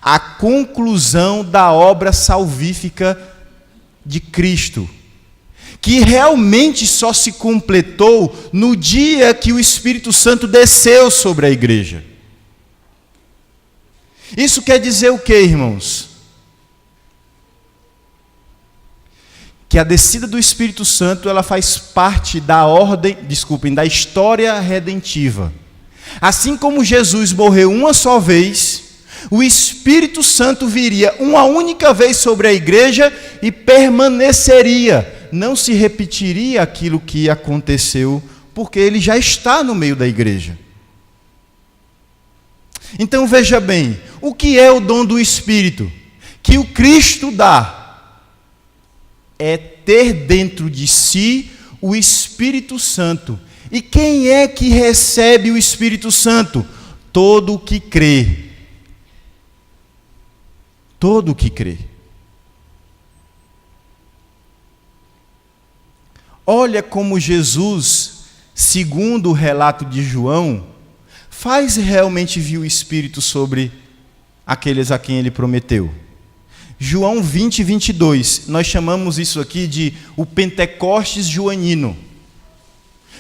A conclusão da obra salvífica de Cristo, que realmente só se completou no dia que o Espírito Santo desceu sobre a igreja. Isso quer dizer o quê, irmãos? Que a descida do Espírito Santo, ela faz parte da da história redentiva. Assim como Jesus morreu uma só vez, o Espírito Santo viria uma única vez sobre a igreja e permaneceria. Não se repetiria aquilo que aconteceu, porque ele já está no meio da igreja. Então veja bem, o que é o dom do Espírito? Que o Cristo dá é ter dentro de si o Espírito Santo. E quem é que recebe o Espírito Santo? Todo o que crê. Todo o que crê. Olha como Jesus, segundo o relato de João, faz realmente vir o Espírito sobre aqueles a quem ele prometeu. João 20, 22, nós chamamos isso aqui de o Pentecostes joanino.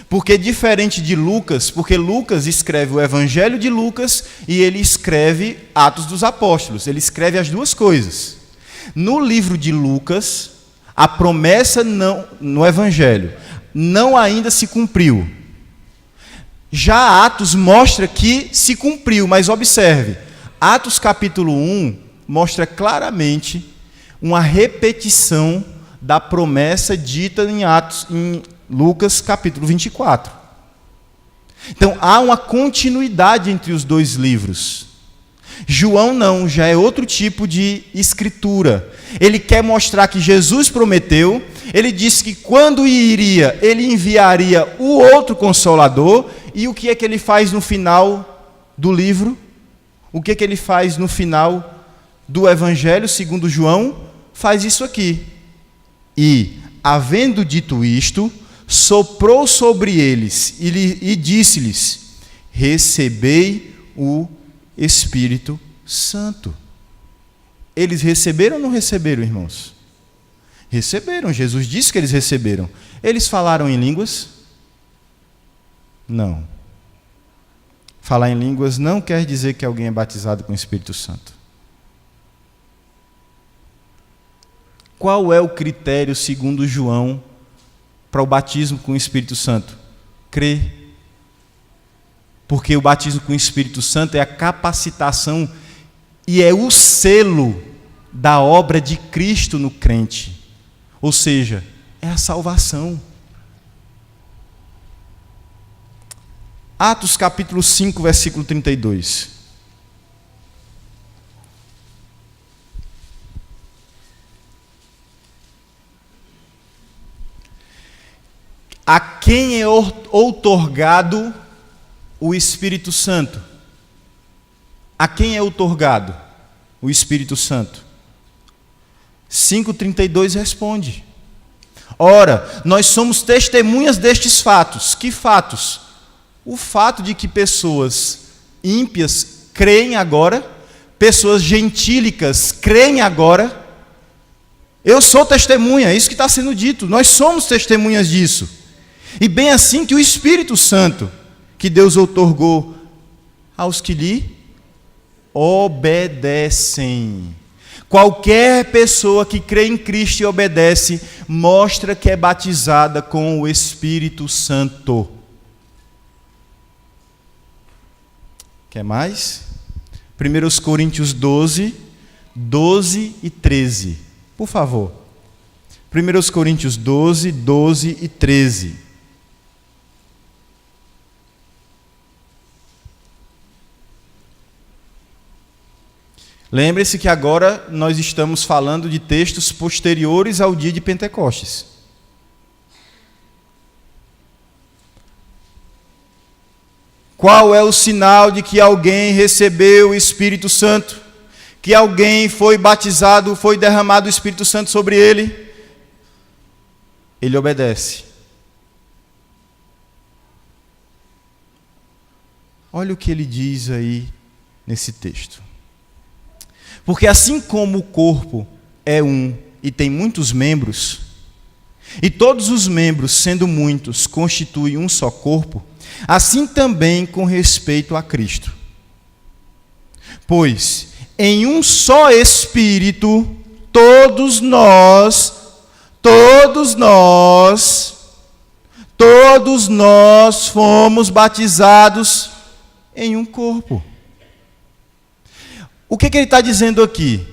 Porque diferente de Lucas, porque Lucas escreve o Evangelho de Lucas e ele escreve Atos dos Apóstolos, ele escreve as duas coisas. No livro de Lucas, a promessa no Evangelho não ainda se cumpriu. Já Atos mostra que se cumpriu, mas observe, Atos capítulo 1 mostra claramente uma repetição da promessa dita em Lucas capítulo 24. Então há uma continuidade entre os dois livros. João não, já é outro tipo de escritura. Ele quer mostrar que Jesus prometeu, ele disse que quando iria, ele enviaria o outro Consolador, e o que é que ele faz no final do livro? O que é que ele faz no final do Evangelho segundo João? Faz isso aqui. E, havendo dito isto, soprou sobre eles e disse-lhes: recebei o Espírito Santo. Eles receberam ou não receberam, irmãos? Receberam, Jesus disse que eles receberam. Eles falaram em línguas? Não. Falar em línguas não quer dizer que alguém é batizado com o Espírito Santo. Qual é o critério, segundo João, para o batismo com o Espírito Santo? Crer. Porque o batismo com o Espírito Santo é a capacitação e é o selo da obra de Cristo no crente. Ou seja, é a salvação. Atos capítulo 5, versículo 32. A quem é outorgado o Espírito Santo? A quem é outorgado o Espírito Santo? 5,32 responde: ora, nós somos testemunhas destes fatos. Que fatos? O fato de que pessoas ímpias creem agora, pessoas gentílicas creem agora. Eu sou testemunha, é isso que está sendo dito. Nós somos testemunhas disso. E bem assim que o Espírito Santo, que Deus outorgou aos que lhe obedecem. Qualquer pessoa que crê em Cristo e obedece, mostra que é batizada com o Espírito Santo. Quer mais? 1 Coríntios 12, 12 e 13. Por favor. 1 Coríntios 12, 12 e 13. Lembre-se que agora nós estamos falando de textos posteriores ao dia de Pentecostes. Qual é o sinal de que alguém recebeu o Espírito Santo? Que alguém foi batizado, foi derramado o Espírito Santo sobre ele? Ele obedece. Olha o que ele diz aí nesse texto. Porque assim como o corpo é um e tem muitos membros, e todos os membros, sendo muitos, constituem um só corpo, assim também com respeito a Cristo. Pois em um só Espírito, todos nós fomos batizados em um corpo. O que ele está dizendo aqui?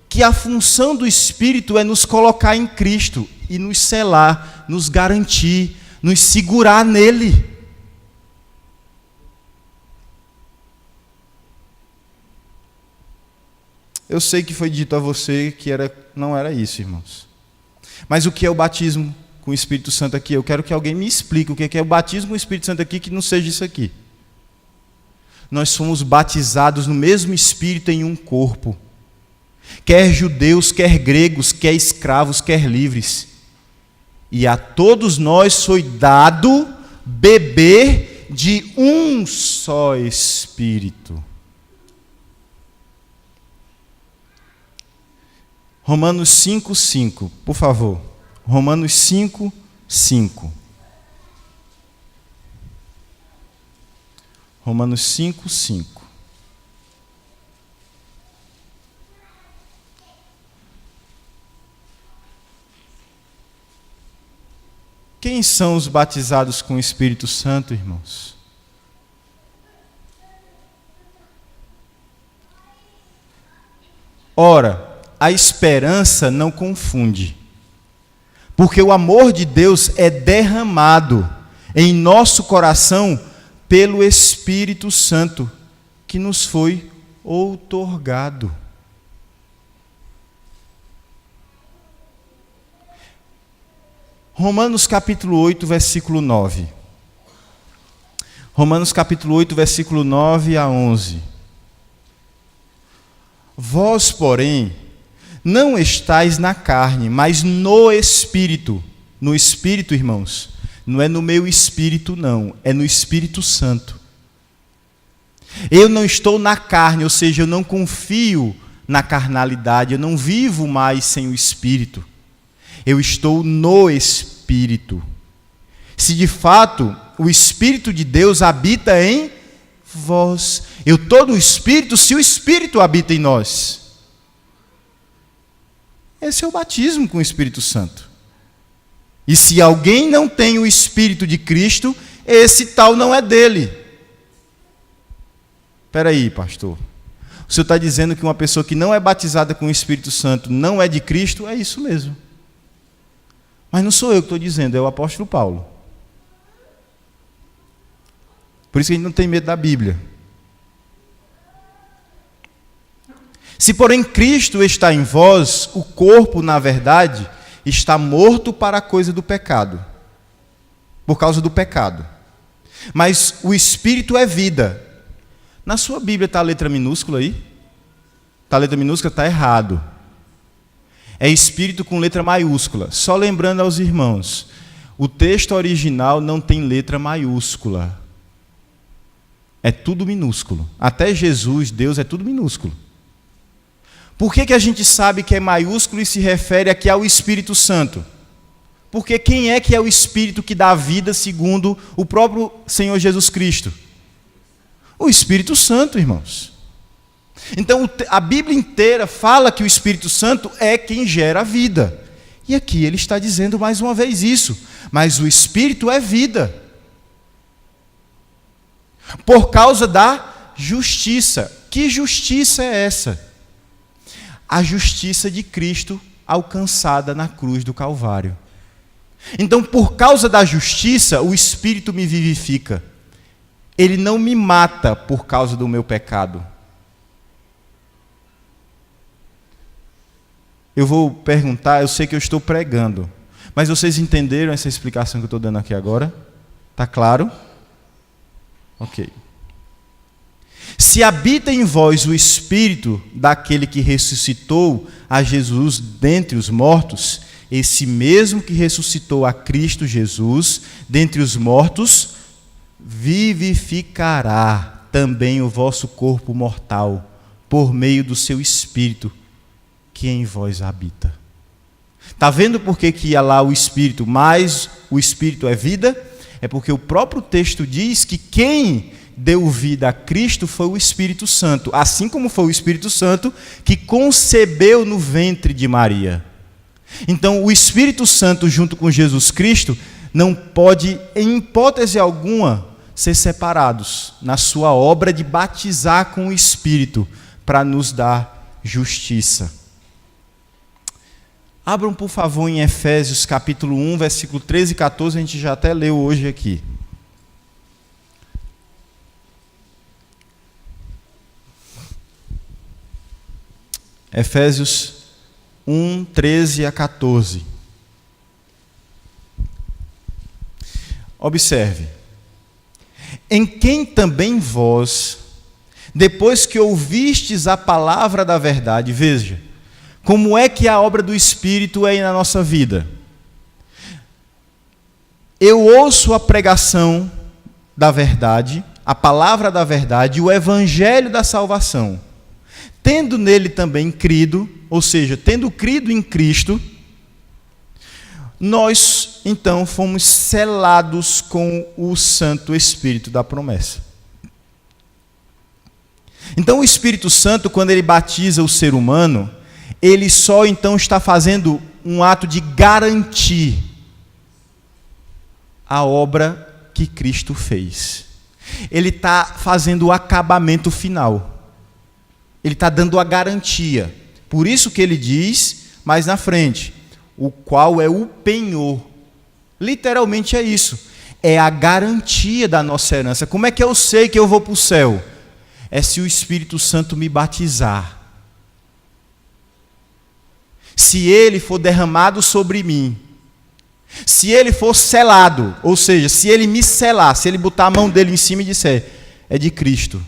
Que a função do Espírito é nos colocar em Cristo e nos selar, nos garantir, nos segurar nele. Eu sei que foi dito a você que não era isso, irmãos. Mas o que é o batismo com o Espírito Santo aqui? Eu quero que alguém me explique o que é o batismo com o Espírito Santo aqui, que não seja isso aqui. Nós somos batizados no mesmo Espírito em um corpo. Quer judeus, quer gregos, quer escravos, quer livres. E a todos nós foi dado beber de um só Espírito. Romanos 5:5, por favor. Romanos 5:5. Romanos 5:5. Quem são os batizados com o Espírito Santo, irmãos? Ora, a esperança não confunde, porque o amor de Deus é derramado em nosso coração pelo Espírito Santo, que nos foi outorgado. Romanos capítulo 8, versículo 9. Romanos capítulo 8, versículo 9 a 11. Vós, porém, não estáis na carne, mas no Espírito. No Espírito, irmãos. Não é no meu espírito, não. É no Espírito Santo. Eu não estou na carne, ou seja, eu não confio na carnalidade. Eu não vivo mais sem o Espírito. Eu estou no Espírito. Se de fato o Espírito de Deus habita em vós. Eu estou no Espírito se o Espírito habita em nós. Esse é o batismo com o Espírito Santo. E se alguém não tem o Espírito de Cristo, esse tal não é dele. Espera aí, pastor. O senhor está dizendo que uma pessoa que não é batizada com o Espírito Santo não é de Cristo? É isso mesmo. Mas não sou eu que estou dizendo, é o apóstolo Paulo. Por isso que a gente não tem medo da Bíblia. Se, porém, Cristo está em vós, o corpo, na verdade, está morto para a coisa do pecado, por causa do pecado. Mas o Espírito é vida. Na sua Bíblia está a letra minúscula aí? Está a letra minúscula? Está errado. É Espírito com letra maiúscula. Só lembrando aos irmãos, o texto original não tem letra maiúscula. É tudo minúsculo. Até Jesus, Deus, é tudo minúsculo. Por que a gente sabe que é maiúsculo e se refere aqui ao Espírito Santo? Porque quem é que é o Espírito que dá vida segundo o próprio Senhor Jesus Cristo? O Espírito Santo, irmãos. Então a Bíblia inteira fala que o Espírito Santo é quem gera a vida. E aqui ele está dizendo mais uma vez isso. Mas o Espírito é vida. Por causa da justiça. Que justiça é essa? A justiça de Cristo alcançada na cruz do Calvário. Então, por causa da justiça, o Espírito me vivifica. Ele não me mata por causa do meu pecado. Eu vou perguntar, eu sei que eu estou pregando, mas vocês entenderam essa explicação que eu estou dando aqui agora? Está claro? Ok. Se habita em vós o Espírito daquele que ressuscitou a Jesus dentre os mortos, esse mesmo que ressuscitou a Cristo Jesus dentre os mortos, vivificará também o vosso corpo mortal, por meio do seu Espírito, que em vós habita. Está vendo por que ia lá o Espírito, mas o Espírito é vida? É porque o próprio texto diz que quem deu vida a Cristo foi o Espírito Santo, assim como foi o Espírito Santo que concebeu no ventre de Maria. Então, o Espírito Santo junto com Jesus Cristo não pode, em hipótese alguma, ser separados na sua obra de batizar com o Espírito para nos dar justiça. Abram, por favor, em Efésios capítulo 1, versículo 13 e 14, a gente já até leu hoje aqui. Efésios 1, 13 a 14. Observe. Em quem também vós, depois que ouvistes a palavra da verdade, veja, como é que a obra do Espírito é na nossa vida? Eu ouço a pregação da verdade, a palavra da verdade, o evangelho da salvação. Tendo nele também crido, ou seja, tendo crido em Cristo, nós, então, fomos selados com o Santo Espírito da promessa. Então, o Espírito Santo, quando ele batiza o ser humano, ele só, então, está fazendo um ato de garantir a obra que Cristo fez. Ele está fazendo o acabamento final. Ele está dando a garantia. Por isso que ele diz, mais na frente, o qual é o penhor. Literalmente é isso. É a garantia da nossa herança. Como é que eu sei que eu vou para o céu? É se o Espírito Santo me batizar. Se ele for derramado sobre mim. Se ele for selado, ou seja, se ele me selar, se ele botar a mão dele em cima e disser, é de Cristo.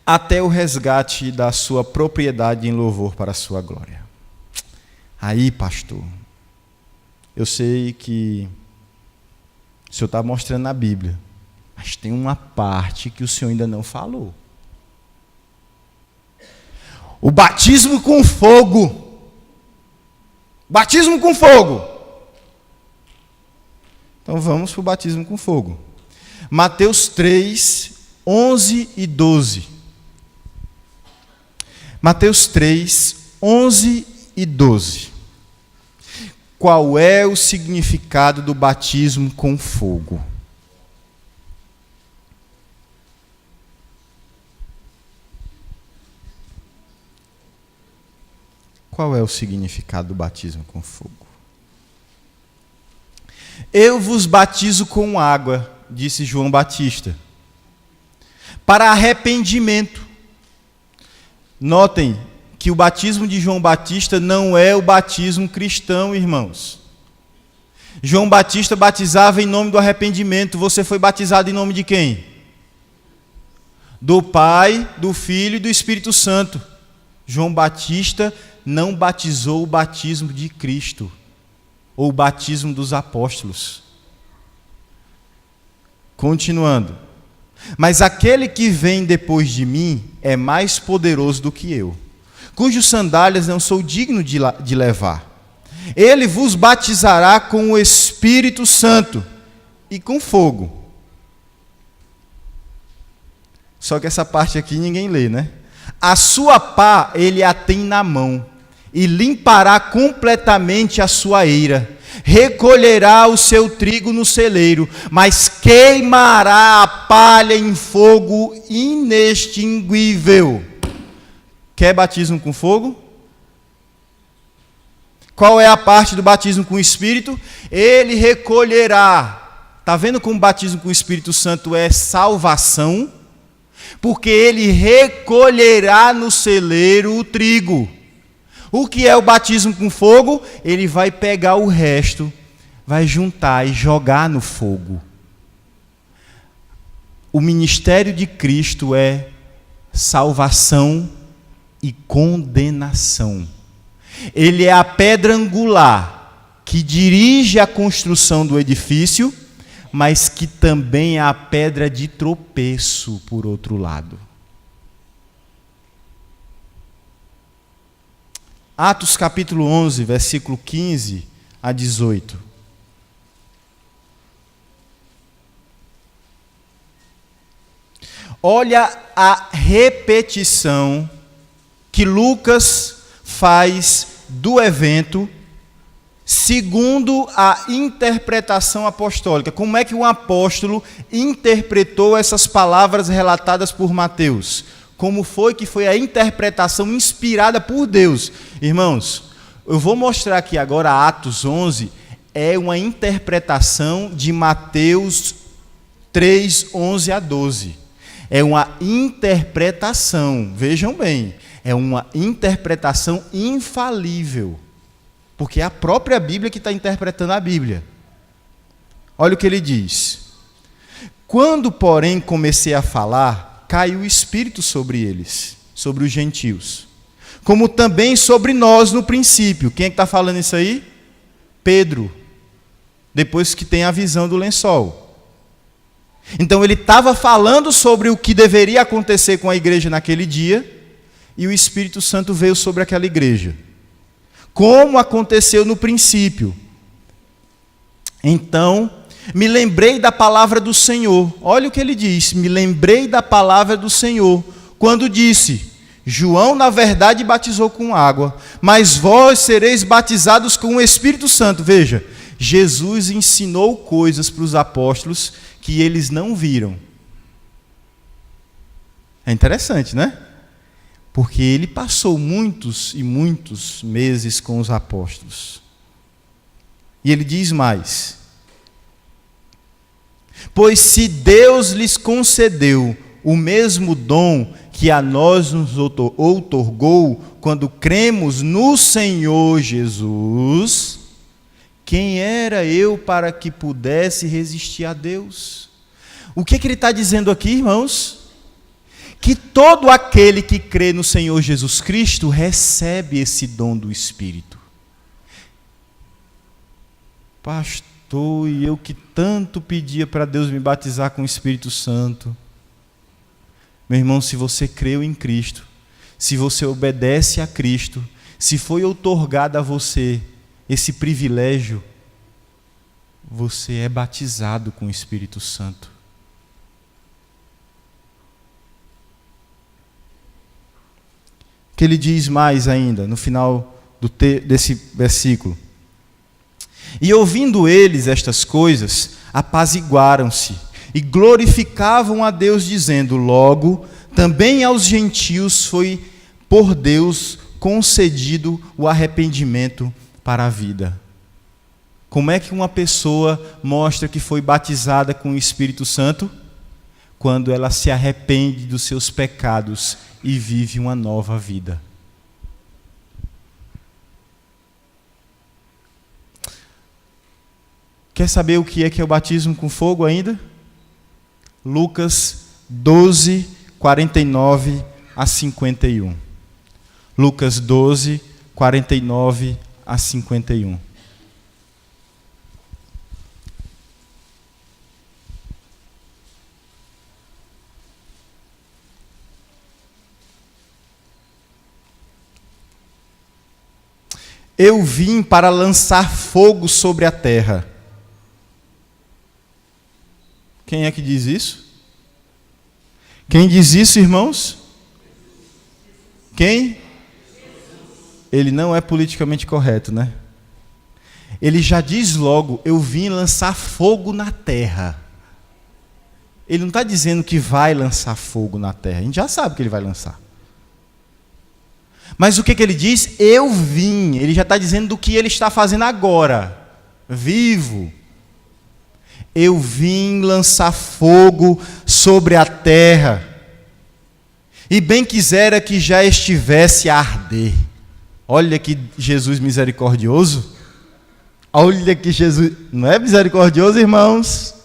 Até o resgate da sua propriedade em louvor para a sua glória. Aí, pastor, eu sei que o senhor está mostrando na Bíblia, mas tem uma parte que o senhor ainda não falou. O batismo com fogo. Batismo com fogo. Então vamos para o batismo com fogo. Mateus 3, 11 e 12. Mateus 3, 11 e 12. Qual é o significado do batismo com fogo? Qual é o significado do batismo com fogo? Eu vos batizo com água, disse João Batista, para arrependimento. Notem que o batismo de João Batista não é o batismo cristão, irmãos. João Batista batizava em nome do arrependimento. Você foi batizado em nome de quem? Do Pai, do Filho e do Espírito Santo. João Batista não batizou o batismo de Cristo, ou o batismo dos apóstolos. Continuando. Mas aquele que vem depois de mim é mais poderoso do que eu, cujos sandálias não sou digno de levar. Ele vos batizará com o Espírito Santo e com fogo. Só que essa parte aqui ninguém lê, né? A sua pá ele a tem na mão, e limpará completamente a sua eira. Recolherá o seu trigo no celeiro, mas queimará a palha em fogo inextinguível. Quer batismo com fogo? Qual é a parte do batismo com o Espírito? Ele recolherá. Está vendo como o batismo com o Espírito Santo é salvação? Porque ele recolherá no celeiro o trigo. O que é o batismo com fogo? Ele vai pegar o resto, vai juntar e jogar no fogo. O ministério de Cristo é salvação e condenação. Ele é a pedra angular que dirige a construção do edifício, mas que também é a pedra de tropeço, por outro lado. Atos capítulo 11, versículo 15 a 18. Olha a repetição que Lucas faz do evento segundo a interpretação apostólica. Como é que um apóstolo interpretou essas palavras relatadas por Mateus? Como foi que foi a interpretação inspirada por Deus? Irmãos, eu vou mostrar aqui agora Atos 11, é uma interpretação de Mateus 3, 11 a 12. É uma interpretação, vejam bem, é uma interpretação infalível, porque é a própria Bíblia que está interpretando a Bíblia. Olha o que ele diz. Quando, porém, comecei a falar, caiu o Espírito sobre eles, sobre os gentios, como também sobre nós no princípio. Quem é que está falando isso aí? Pedro, depois que tem a visão do lençol. Então ele estava falando sobre o que deveria acontecer com a igreja naquele dia, e o Espírito Santo veio sobre aquela igreja, como aconteceu no princípio. Então me lembrei da palavra do Senhor. Olha o que ele diz. Me lembrei da palavra do Senhor, quando disse: João, na verdade, batizou com água, mas vós sereis batizados com o Espírito Santo. Veja, Jesus ensinou coisas para os apóstolos que eles não viram. É interessante, né? Porque ele passou muitos e muitos meses com os apóstolos. E ele diz mais: pois se Deus lhes concedeu o mesmo dom que a nós nos outorgou quando cremos no Senhor Jesus, quem era eu para que pudesse resistir a Deus? O que ele está dizendo aqui, irmãos? Que todo aquele que crê no Senhor Jesus Cristo recebe esse dom do Espírito. Pastor, e eu que tanto pedia para Deus me batizar com o Espírito Santo. Meu irmão, se você creu em Cristo, se você obedece a Cristo, se foi outorgado a você esse privilégio, você é batizado com o Espírito Santo. Que ele diz mais ainda, no final desse versículo. E ouvindo eles estas coisas, apaziguaram-se e glorificavam a Deus, dizendo: logo, também aos gentios foi por Deus concedido o arrependimento para a vida. Como é que uma pessoa mostra que foi batizada com o Espírito Santo? Quando ela se arrepende dos seus pecados e vive uma nova vida. Quer saber o que é o batismo com fogo ainda? Lucas 12, 49 a 51. Lucas 12, 49 a 51. Eu vim para lançar fogo sobre a terra. Quem é que diz isso? Quem diz isso, irmãos? Quem? Ele não é politicamente correto, né? Ele já diz logo: eu vim lançar fogo na terra. Ele não está dizendo que vai lançar fogo na terra. A gente já sabe que ele vai lançar. Mas o que ele diz? Eu vim. Ele já está dizendo do que ele está fazendo agora. Vivo. Eu vim lançar fogo sobre a terra. E bem quisera que já estivesse a arder. Olha que Jesus misericordioso. Olha que Jesus... Não é misericordioso, irmãos?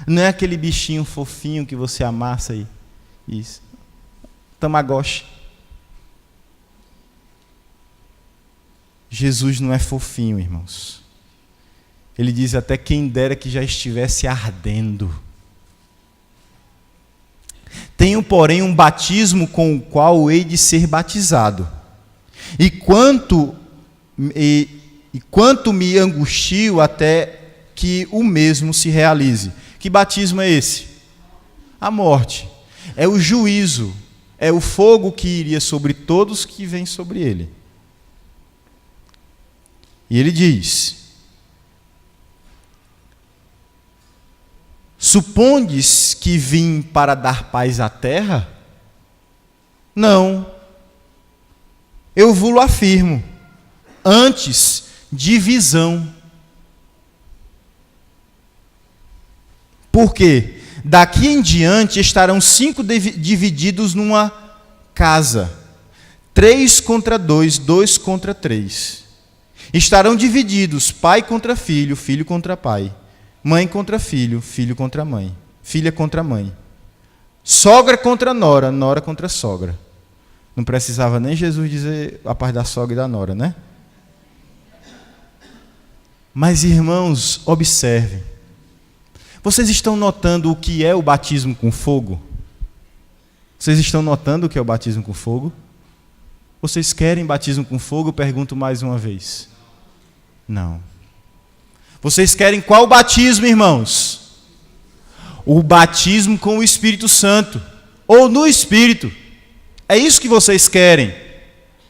Não é aquele bichinho fofinho que você amassa aí. Isso. Tamagotchi. Jesus não é fofinho, irmãos. Ele diz até: quem dera que já estivesse ardendo. Tenho, porém, um batismo com o qual hei de ser batizado. E quanto me angustio até que o mesmo se realize. Que batismo é esse? A morte. É o juízo. É o fogo que iria sobre todos que vem sobre ele. E ele diz: supondes que vim para dar paz à terra? Não. Eu vos afirmo, antes divisão. Porque daqui em diante estarão 5 divididos numa casa, 3 contra 2, 2 contra 3. Estarão divididos, pai contra filho, filho contra pai, mãe contra filho, filho contra mãe, filha contra mãe, sogra contra nora, nora contra sogra. Não precisava nem Jesus dizer a parte da sogra e da nora, né? Mas, irmãos, observem. Vocês estão notando o que é o batismo com fogo? Vocês estão notando o que é o batismo com fogo? Vocês querem batismo com fogo? Eu pergunto mais uma vez. Não. Vocês querem qual batismo, irmãos? O batismo com o Espírito Santo. Ou no Espírito. É isso que vocês querem.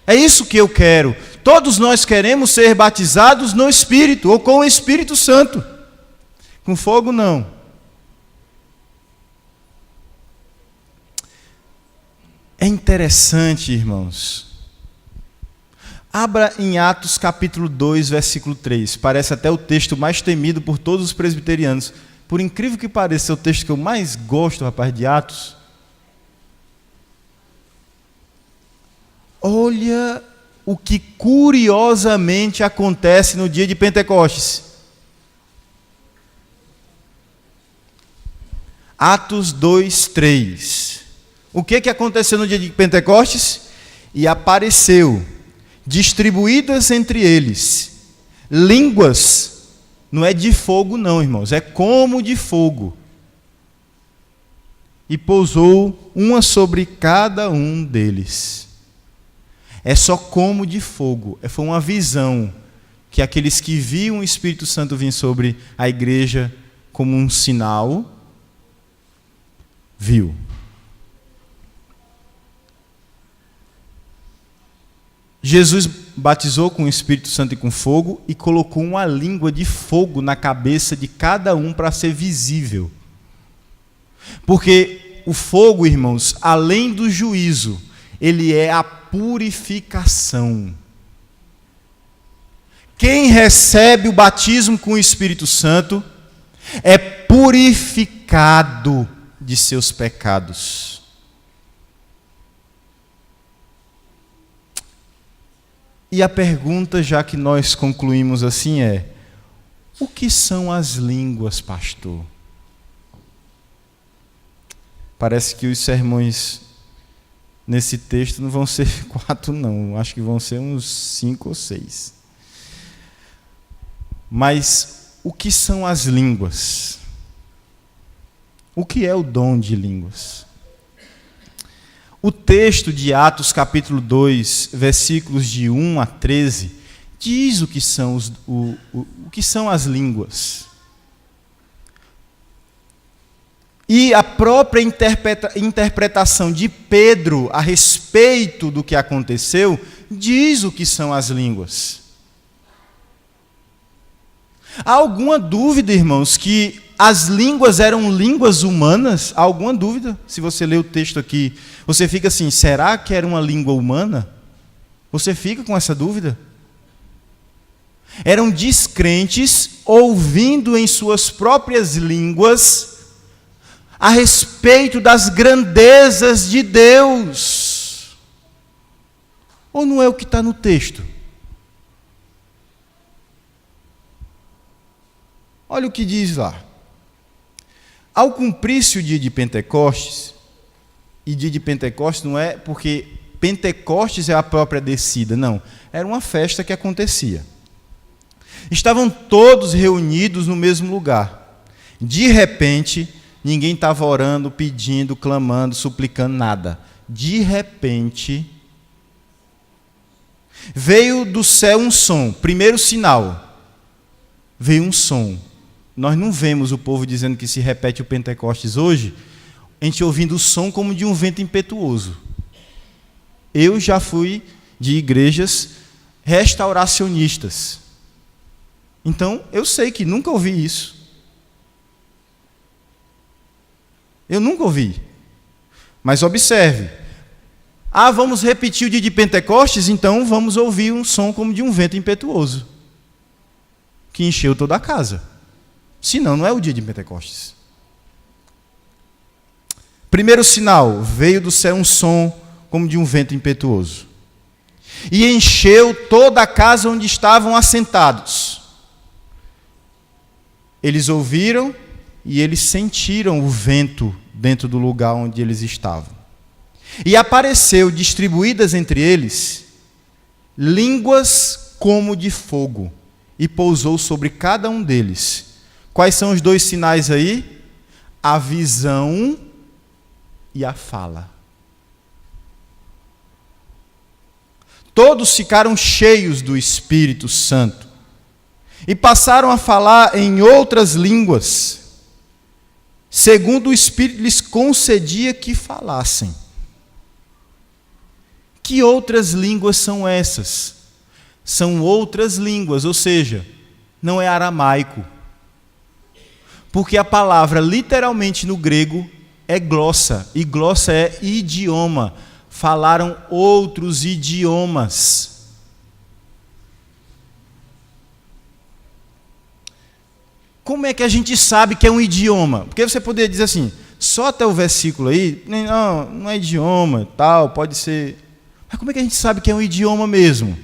É isso que eu quero. Todos nós queremos ser batizados no Espírito, ou com o Espírito Santo. Com fogo, não. É interessante, irmãos. Abra em Atos capítulo 2, versículo 3. Parece até o texto mais temido por todos os presbiterianos. Por incrível que pareça, é o texto que eu mais gosto, rapaz, de Atos. Olha o que curiosamente acontece no dia de Pentecostes. Atos 2, 3. O que aconteceu no dia de Pentecostes? E apareceu, distribuídas entre eles, línguas, não é de fogo não, irmãos, é como de fogo. E pousou uma sobre cada um deles. É só como de fogo, foi uma visão que aqueles que viam o Espírito Santo vir sobre a igreja como um sinal, viu. Jesus batizou com o Espírito Santo e com fogo e colocou uma língua de fogo na cabeça de cada um para ser visível. Porque o fogo, irmãos, além do juízo, ele é a purificação. Quem recebe o batismo com o Espírito Santo é purificado de seus pecados. E a pergunta, já que nós concluímos assim, é: o que são as línguas, pastor? Parece que os sermões nesse texto não vão ser 4, não. Acho que vão ser uns 5 ou 6. Mas o que são as línguas? O que é o dom de línguas? O texto de Atos capítulo 2, versículos de 1 a 13, diz o que são, o que são as línguas. E a própria interpretação de Pedro a respeito do que aconteceu diz o que são as línguas. Há alguma dúvida, irmãos, que as línguas eram línguas humanas? Há alguma dúvida? Se você lê o texto aqui, você fica assim: será que era uma língua humana? Você fica com essa dúvida? Eram descrentes ouvindo em suas próprias línguas a respeito das grandezas de Deus. Ou não é o que está no texto? Olha o que diz lá. Ao cumprir-se o dia de Pentecostes, e dia de Pentecostes não é porque Pentecostes é a própria descida, não. Era uma festa que acontecia. Estavam todos reunidos no mesmo lugar. De repente, ninguém estava orando, pedindo, clamando, suplicando, nada. De repente, veio do céu um som. Primeiro sinal, veio um som. Nós não vemos o povo dizendo que se repete o Pentecostes hoje, a gente ouvindo o som como de um vento impetuoso. Eu já fui de igrejas restauracionistas. Então, eu sei que nunca ouvi isso. Eu nunca ouvi. Mas observe. Vamos repetir o dia de Pentecostes? Então vamos ouvir um som como de um vento impetuoso, que encheu toda a casa. Senão, não é o dia de Pentecostes. Primeiro sinal, veio do céu um som como de um vento impetuoso. E encheu toda a casa onde estavam assentados. Eles ouviram e eles sentiram o vento dentro do lugar onde eles estavam. E apareceu, distribuídas entre eles, línguas como de fogo, e pousou sobre cada um deles. Quais são os 2 sinais aí? A visão e a fala. Todos ficaram cheios do Espírito Santo e passaram a falar em outras línguas, segundo o Espírito lhes concedia que falassem. Que outras línguas são essas? São outras línguas, ou seja, não é aramaico. Porque a palavra, literalmente no grego, é glossa, e glossa é idioma. Falaram outros idiomas. Como é que a gente sabe que é um idioma? Porque você poderia dizer assim, só até o versículo aí, não é idioma, tal, pode ser... Mas como é que a gente sabe que é um idioma mesmo?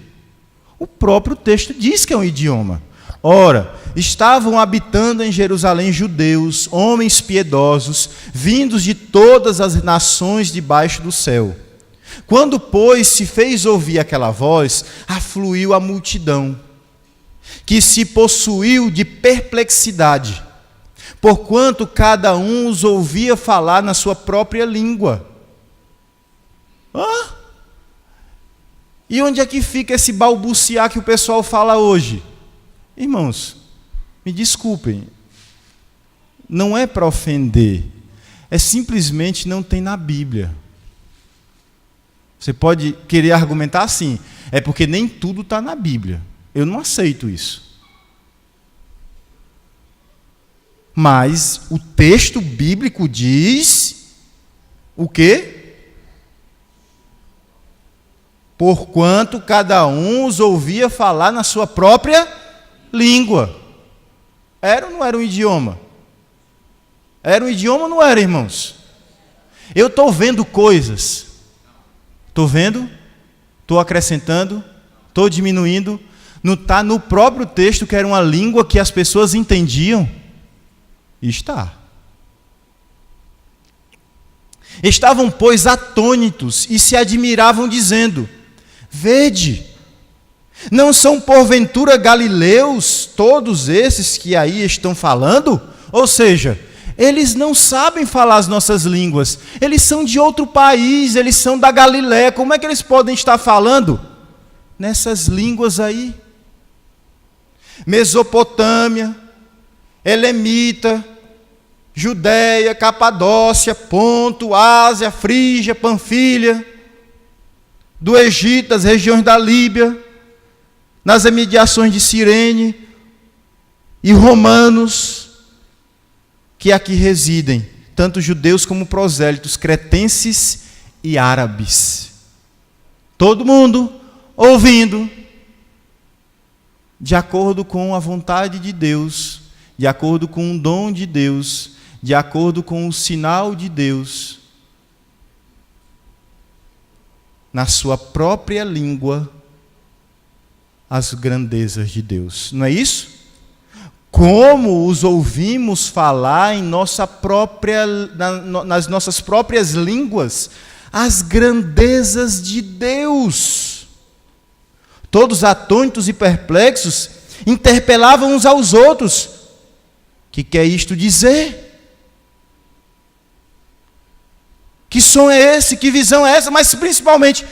O próprio texto diz que é um idioma. Ora, estavam habitando em Jerusalém judeus, homens piedosos, vindos de todas as nações debaixo do céu. Quando, pois, se fez ouvir aquela voz, afluiu a multidão, que se possuiu de perplexidade, porquanto cada um os ouvia falar na sua própria língua. E onde é que fica esse balbuciar que o pessoal fala hoje? Irmãos, me desculpem, não é para ofender, é simplesmente não tem na Bíblia. Você pode querer argumentar assim, é porque nem tudo está na Bíblia. Eu não aceito isso. Mas o texto bíblico diz o quê? Porquanto cada um os ouvia falar na sua própria língua. Era ou não era um idioma? Era um idioma ou não era, irmãos? Eu estou vendo coisas. Estou vendo? Estou acrescentando? Estou diminuindo? Não está no próprio texto que era uma língua que as pessoas entendiam? Está. Estavam, pois, atônitos e se admiravam, dizendo: vede, não são porventura galileus todos esses que aí estão falando? Ou seja, eles não sabem falar as nossas línguas, eles são de outro país, eles são da Galiléia, como é que eles podem estar falando nessas línguas aí? Mesopotâmia, Elamita, Judéia, Capadócia, Ponto, Ásia, Frígia, Panfilha, do Egito, das regiões da Líbia, nas imediações de Cirene, e romanos que aqui residem, tanto judeus como prosélitos, cretenses e árabes. Todo mundo ouvindo, de acordo com a vontade de Deus, de acordo com o dom de Deus, de acordo com o sinal de Deus, na sua própria língua, as grandezas de Deus. Não é isso? Como os ouvimos falar em nas nossas próprias línguas, as grandezas de Deus. Todos atônitos e perplexos, interpelavam uns aos outros. O que quer isto dizer? Que som é esse? Que visão é essa? Mas principalmente,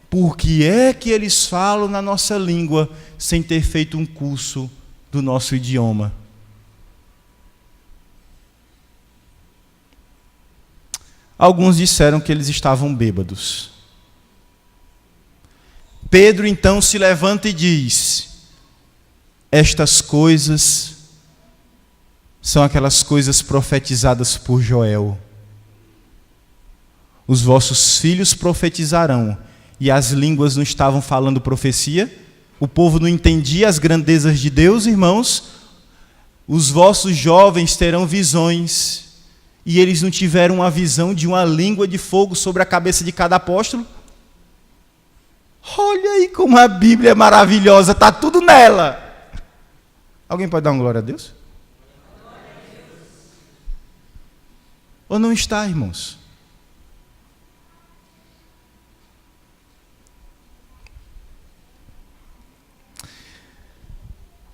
por que é que eles falam na nossa língua sem ter feito um curso do nosso idioma? Alguns disseram que eles estavam bêbados. Pedro então se levanta e diz: estas coisas são aquelas coisas profetizadas por Joel. Os vossos filhos profetizarão. E as línguas não estavam falando profecia? O povo não entendia as grandezas de Deus, irmãos? Os vossos jovens terão visões. E eles não tiveram uma visão de uma língua de fogo sobre a cabeça de cada apóstolo? Olha aí como a Bíblia é maravilhosa, está tudo nela. Alguém pode dar uma glória a Deus? Ou não está, irmãos?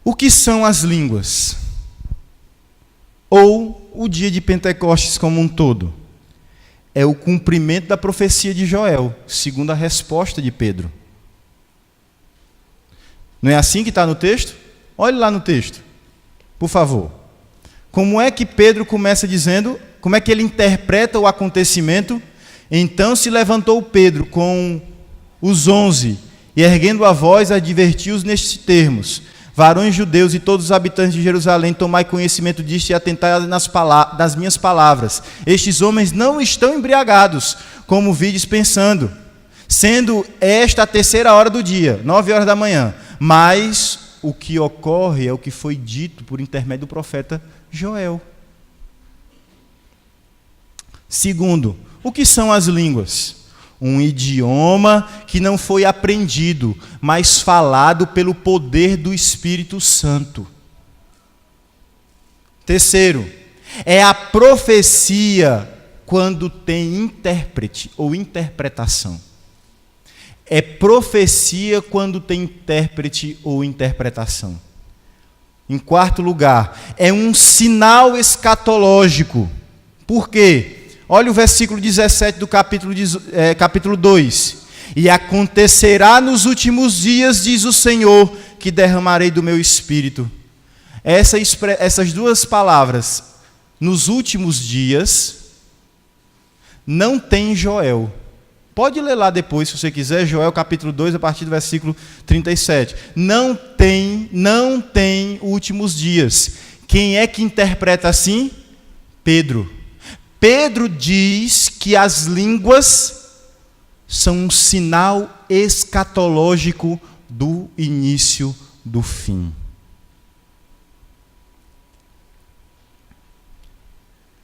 O que são as línguas? Ou o dia de Pentecostes como um todo? É o cumprimento da profecia de Joel, segundo a resposta de Pedro. Não é assim que está no texto? Olhe lá no texto, por favor. Como é que Pedro começa dizendo, como é que ele interpreta o acontecimento? Então se levantou Pedro com os 11, e erguendo a voz, advertiu-os nestes termos: varões judeus e todos os habitantes de Jerusalém, tomai conhecimento disto e atentai nas minhas palavras. Estes homens não estão embriagados, como vides pensando, sendo esta a 3ª hora do dia, 9 horas da manhã. Mas o que ocorre é o que foi dito por intermédio do profeta Joel. Segundo, o que são as línguas? Um idioma que não foi aprendido, mas falado pelo poder do Espírito Santo. Terceiro, é a profecia quando tem intérprete ou interpretação. É profecia quando tem intérprete ou interpretação. Em quarto lugar, é um sinal escatológico. Por quê? Olha o versículo 17 do capítulo 2. E acontecerá nos últimos dias, diz o Senhor, que derramarei do meu espírito. Essas duas palavras, nos últimos dias, não tem Joel. Pode ler lá depois, se você quiser, Joel capítulo 2, a partir do versículo 37. Não tem últimos dias. Quem é que interpreta assim? Pedro. Pedro diz que as línguas são um sinal escatológico do início do fim.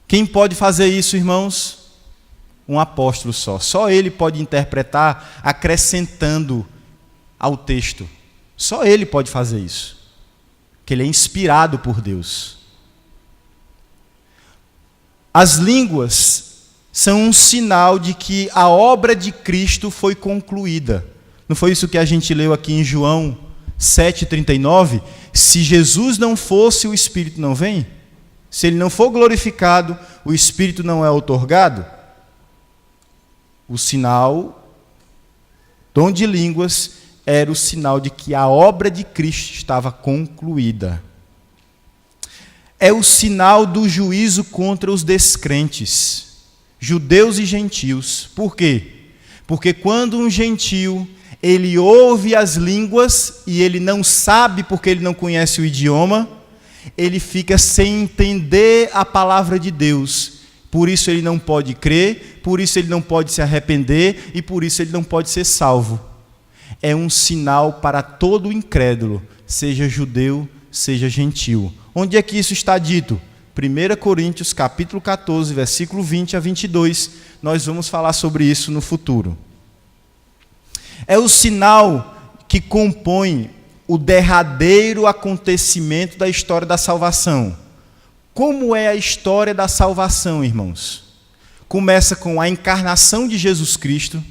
Quem pode fazer isso, irmãos? Um apóstolo só. Só ele pode interpretar acrescentando ao texto. Só ele pode fazer isso. Que ele é inspirado por Deus. As línguas são um sinal de que a obra de Cristo foi concluída. Não foi isso que a gente leu aqui em João 7,39? Se Jesus não fosse, o Espírito não vem? Se ele não for glorificado, o Espírito não é outorgado? O sinal, dom de línguas, era o sinal de que a obra de Cristo estava concluída. É o sinal do juízo contra os descrentes, judeus e gentios. Por quê? Porque quando um gentio, ele ouve as línguas e ele não sabe porque ele não conhece o idioma, ele fica sem entender a palavra de Deus. Por isso ele não pode crer, por isso ele não pode se arrepender e por isso ele não pode ser salvo. É um sinal para todo incrédulo, seja judeu, seja gentio. Onde é que isso está dito? 1 Coríntios capítulo 14, versículo 20 a 22. Nós vamos falar sobre isso no futuro. É o sinal que compõe o derradeiro acontecimento da história da salvação. Como é a história da salvação, irmãos? Começa com a encarnação de Jesus Cristo.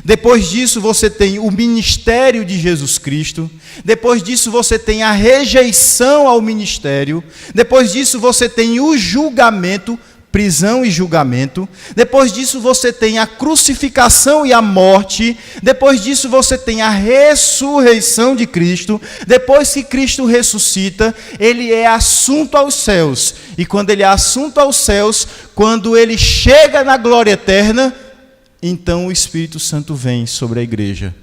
Depois disso você tem o ministério de Jesus Cristo. Depois disso você tem a rejeição ao ministério. Depois disso você tem o julgamento, prisão e julgamento. Depois disso você tem a crucificação e a morte. Depois disso você tem a ressurreição de Cristo. Depois que Cristo ressuscita, ele é assunto aos céus. E quando ele é assunto aos céus, quando ele chega na glória eterna, então o Espírito Santo vem sobre a igreja.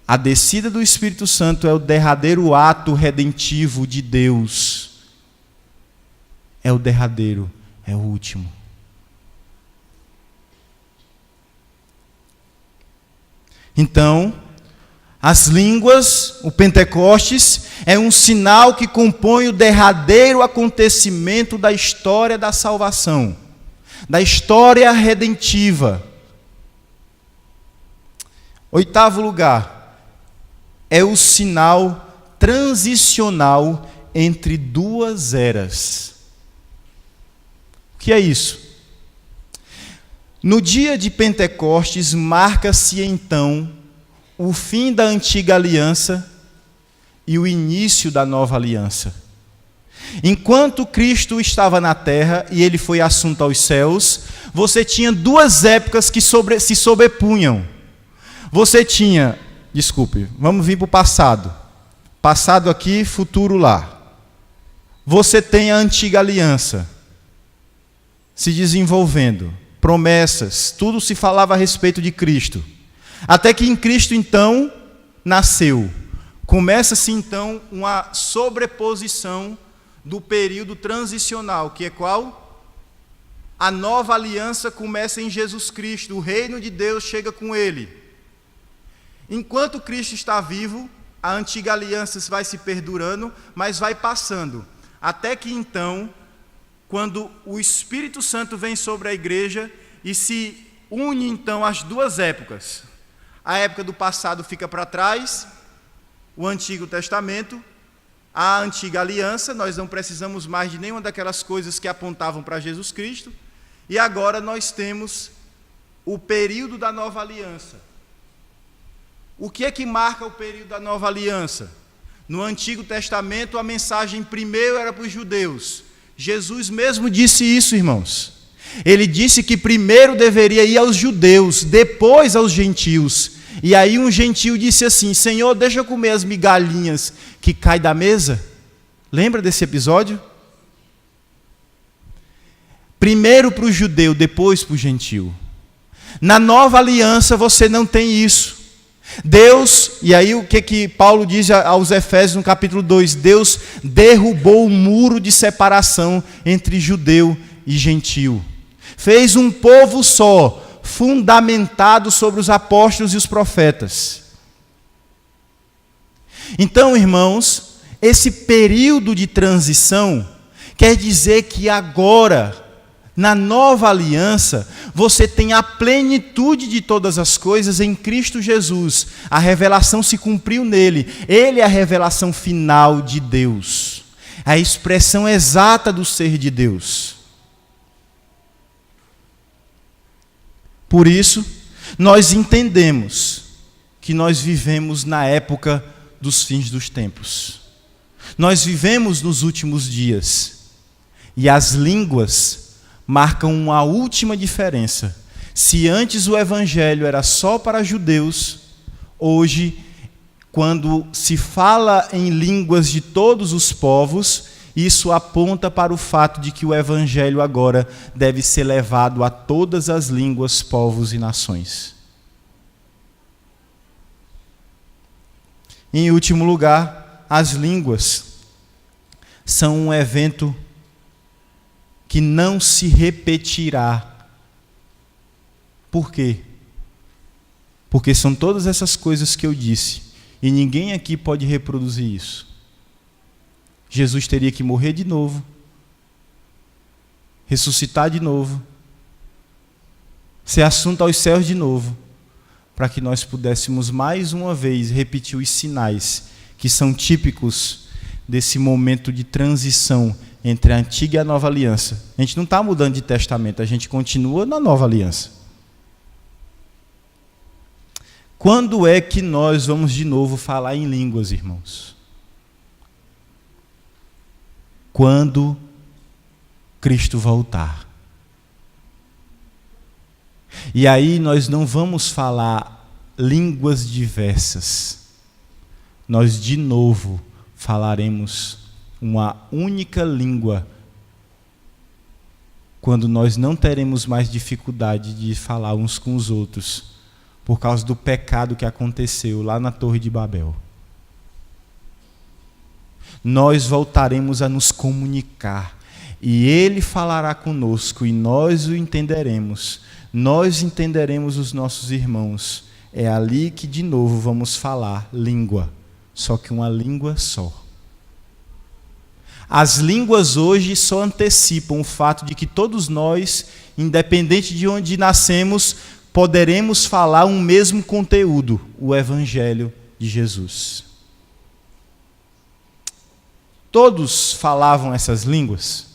A descida do Espírito Santo é o derradeiro ato redentivo de Deus. É o derradeiro, é o último. Então, as línguas, o Pentecostes, é um sinal que compõe o derradeiro acontecimento da história da salvação, da história redentiva. 8º lugar, é o sinal transicional entre duas eras. O que é isso? No dia de Pentecostes, marca-se então o fim da antiga aliança e o início da nova aliança. Enquanto Cristo estava na terra e ele foi assunto aos céus, você tinha duas épocas que se sobrepunham. Você tinha, vamos vir para o passado. Passado aqui, futuro lá. Você tem a antiga aliança se desenvolvendo, promessas, tudo se falava a respeito de Cristo. Até que em Cristo, então, nasceu. Começa-se, então, uma sobreposição do período transicional, que é qual? A nova aliança começa em Jesus Cristo, o reino de Deus chega com ele. Enquanto Cristo está vivo, a antiga aliança vai se perdurando, mas vai passando. Até que então, quando o Espírito Santo vem sobre a igreja e se une então as duas épocas. A época do passado fica para trás, o Antigo Testamento, a antiga aliança, nós não precisamos mais de nenhuma daquelas coisas que apontavam para Jesus Cristo. E agora nós temos o período da nova aliança. O que é que marca o período da nova aliança? No Antigo Testamento, a mensagem primeiro era para os judeus. Jesus mesmo disse isso, irmãos. Ele disse que primeiro deveria ir aos judeus, depois aos gentios. E aí um gentio disse assim: Senhor, deixa eu comer as migalhinhas que caem da mesa. Lembra desse episódio? Primeiro para o judeu, depois para o gentio. Na nova aliança você não tem isso. Deus, e aí o que Paulo diz aos Efésios no capítulo 2, Deus derrubou o muro de separação entre judeu e gentio. Fez um povo só, fundamentado sobre os apóstolos e os profetas. Então, irmãos, esse período de transição quer dizer que agora, na nova aliança, você tem a plenitude de todas as coisas em Cristo Jesus. A revelação se cumpriu nele. Ele é a revelação final de Deus, a expressão exata do ser de Deus. Por isso, nós entendemos que nós vivemos na época dos fins dos tempos. Nós vivemos nos últimos dias. E as línguas marcam uma última diferença. Se antes o evangelho era só para judeus, hoje, quando se fala em línguas de todos os povos, isso aponta para o fato de que o evangelho agora deve ser levado a todas as línguas, povos e nações. Em último lugar, as línguas são um evento que não se repetirá. Por quê? Porque são todas essas coisas que eu disse, e ninguém aqui pode reproduzir isso. Jesus teria que morrer de novo, ressuscitar de novo, ser assunto aos céus de novo, para que nós pudéssemos mais uma vez repetir os sinais que são típicos desse momento de transição entre a antiga e a nova aliança. A gente não está mudando de testamento, a gente continua na nova aliança. Quando é que nós vamos de novo falar em línguas, irmãos? Quando Cristo voltar. E aí nós não vamos falar línguas diversas. Nós de novo falaremos uma única língua, quando nós não teremos mais dificuldade de falar uns com os outros, por causa do pecado que aconteceu lá na Torre de Babel. Nós voltaremos a nos comunicar, e Ele falará conosco, e nós o entenderemos. Nós entenderemos os nossos irmãos. É ali que de novo vamos falar língua, só que uma língua só. As línguas hoje só antecipam o fato de que todos nós, independente de onde nascemos, poderemos falar um mesmo conteúdo, o Evangelho de Jesus. Todos falavam essas línguas?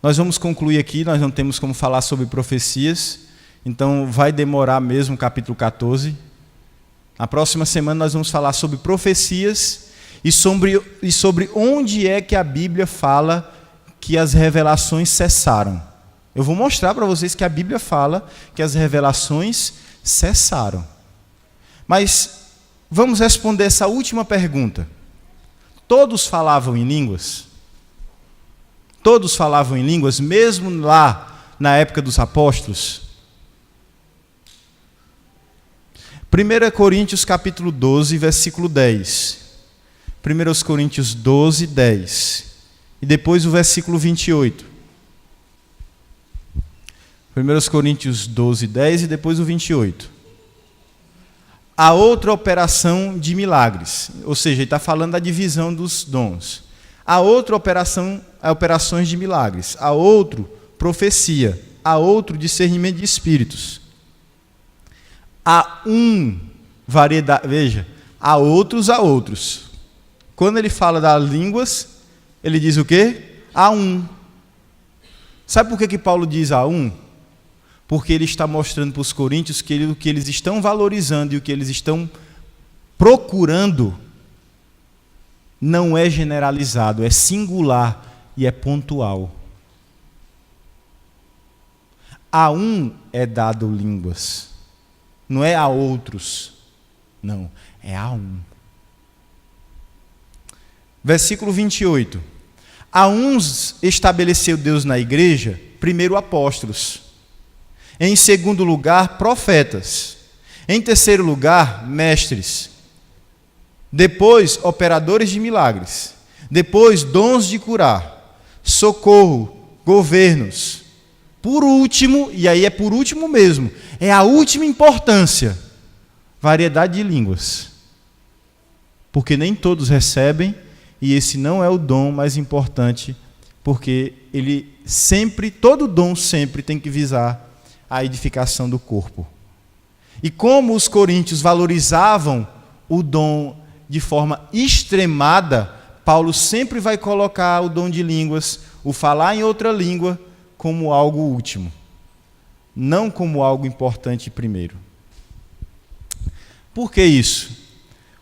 Nós vamos concluir aqui, nós não temos como falar sobre profecias, então vai demorar mesmo o capítulo 14. Na próxima semana nós vamos falar sobre profecias e sobre onde é que a Bíblia fala que as revelações cessaram. Eu vou mostrar para vocês que a Bíblia fala que as revelações cessaram. Mas vamos responder essa última pergunta. Todos falavam em línguas? Todos falavam em línguas, mesmo lá na época dos apóstolos? 1 Coríntios capítulo 12, versículo 10. 1 Coríntios 12, 10. E depois o versículo 28. 1 Coríntios 12, 10 e depois o 28. A outra operação de milagres, ou seja, ele está falando da divisão dos dons. A outra operação é operações de milagres. A outro, profecia. A outro, discernimento de espíritos. A variedade, veja, a outros. Quando ele fala das línguas, ele diz o quê? A um. Sabe por que Paulo diz a um? Porque ele está mostrando para os coríntios que o que eles estão valorizando e o que eles estão procurando não é generalizado, é singular e é pontual. A um é dado línguas. Não é a outros. Não, é a um. Versículo 28. A uns estabeleceu Deus na igreja, primeiro apóstolos. Em segundo lugar, profetas. Em terceiro lugar, mestres. Depois, operadores de milagres. Depois, dons de curar, socorro, governos. Por último, e aí é por último mesmo, é a última importância, variedade de línguas. Porque nem todos recebem, e esse não é o dom mais importante, porque ele sempre, todo dom sempre tem que visar a edificação do corpo. E como os coríntios valorizavam o dom de forma extremada, Paulo sempre vai colocar o dom de línguas, o falar em outra língua, como algo último, não como algo importante primeiro. Por que isso?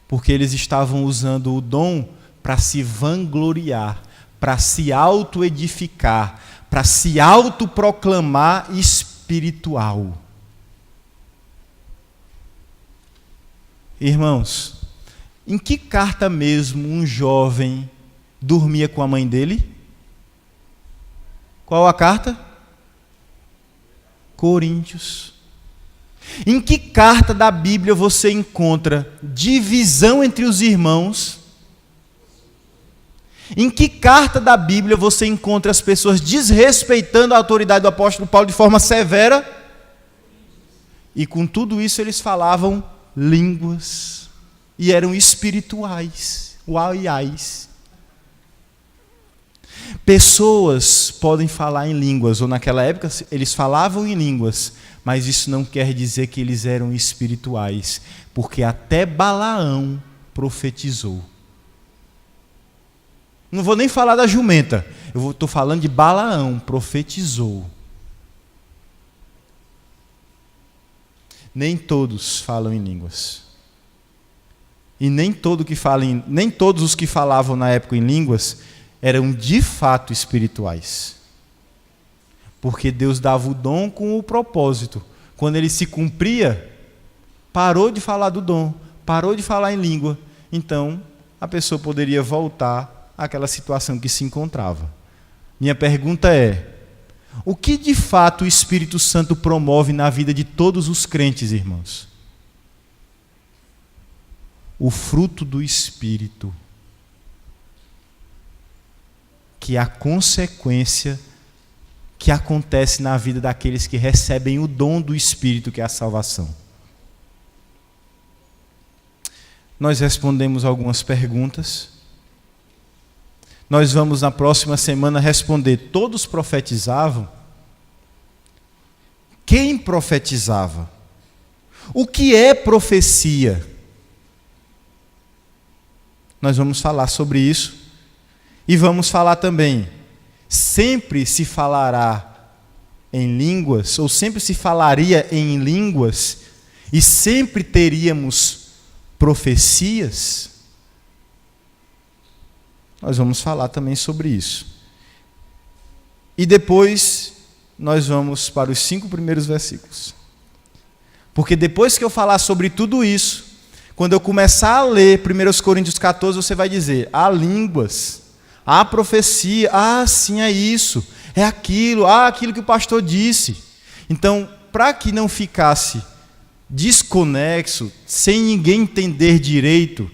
Porque eles estavam usando o dom para se vangloriar, para se auto-edificar, para se autoproclamar espiritual. Irmãos, em que carta mesmo um jovem dormia com a mãe dele? Qual a carta? Coríntios. Em que carta da Bíblia você encontra divisão entre os irmãos? Em que carta da Bíblia você encontra as pessoas desrespeitando a autoridade do apóstolo Paulo de forma severa? E com tudo isso eles falavam línguas e eram espirituais, uaiais. Pessoas podem falar em línguas, ou naquela época eles falavam em línguas, mas isso não quer dizer que eles eram espirituais, porque até Balaão profetizou. Não vou nem falar da jumenta, eu estou falando de Balaão, profetizou. Nem todos falam em línguas. E nem todos os que falavam na época em línguas eram de fato espirituais. Porque Deus dava o dom com o propósito. Quando ele se cumpria, parou de falar do dom, parou de falar em língua. Então, a pessoa poderia voltar àquela situação que se encontrava. Minha pergunta é: o que de fato o Espírito Santo promove na vida de todos os crentes, irmãos? O fruto do Espírito, que é a consequência que acontece na vida daqueles que recebem o dom do Espírito, que é a salvação. Nós respondemos algumas perguntas. Nós vamos na próxima semana responder: todos profetizavam? Quem profetizava? O que é profecia? Nós vamos falar sobre isso. E vamos falar também: sempre se falará em línguas, ou sempre se falaria em línguas, e sempre teríamos profecias? Nós vamos falar também sobre isso. E depois nós vamos para os 5 primeiros versículos. Porque depois que eu falar sobre tudo isso, quando eu começar a ler 1 Coríntios 14, você vai dizer: há línguas, há profecia, sim, é isso, é aquilo, aquilo que o pastor disse. Então, para que não ficasse desconexo, sem ninguém entender direito,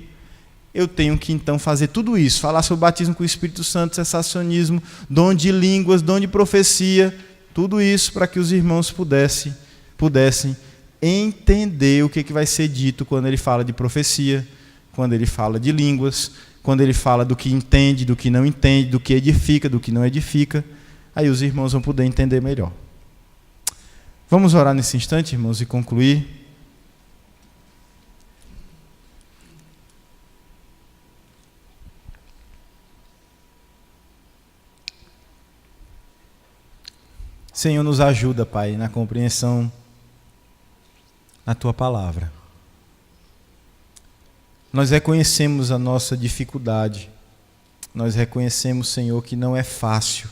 eu tenho que então fazer tudo isso, falar sobre o batismo com o Espírito Santo, cessacionismo, dom de línguas, dom de profecia, tudo isso para que os irmãos pudessem entender o que vai ser dito quando ele fala de profecia, quando ele fala de línguas, quando ele fala do que entende, do que não entende, do que edifica, do que não edifica. Aí os irmãos vão poder entender melhor. Vamos orar nesse instante, irmãos, e concluir. Senhor, nos ajuda, Pai, na compreensão da Tua palavra. Nós reconhecemos a nossa dificuldade. Nós reconhecemos, Senhor, que não é fácil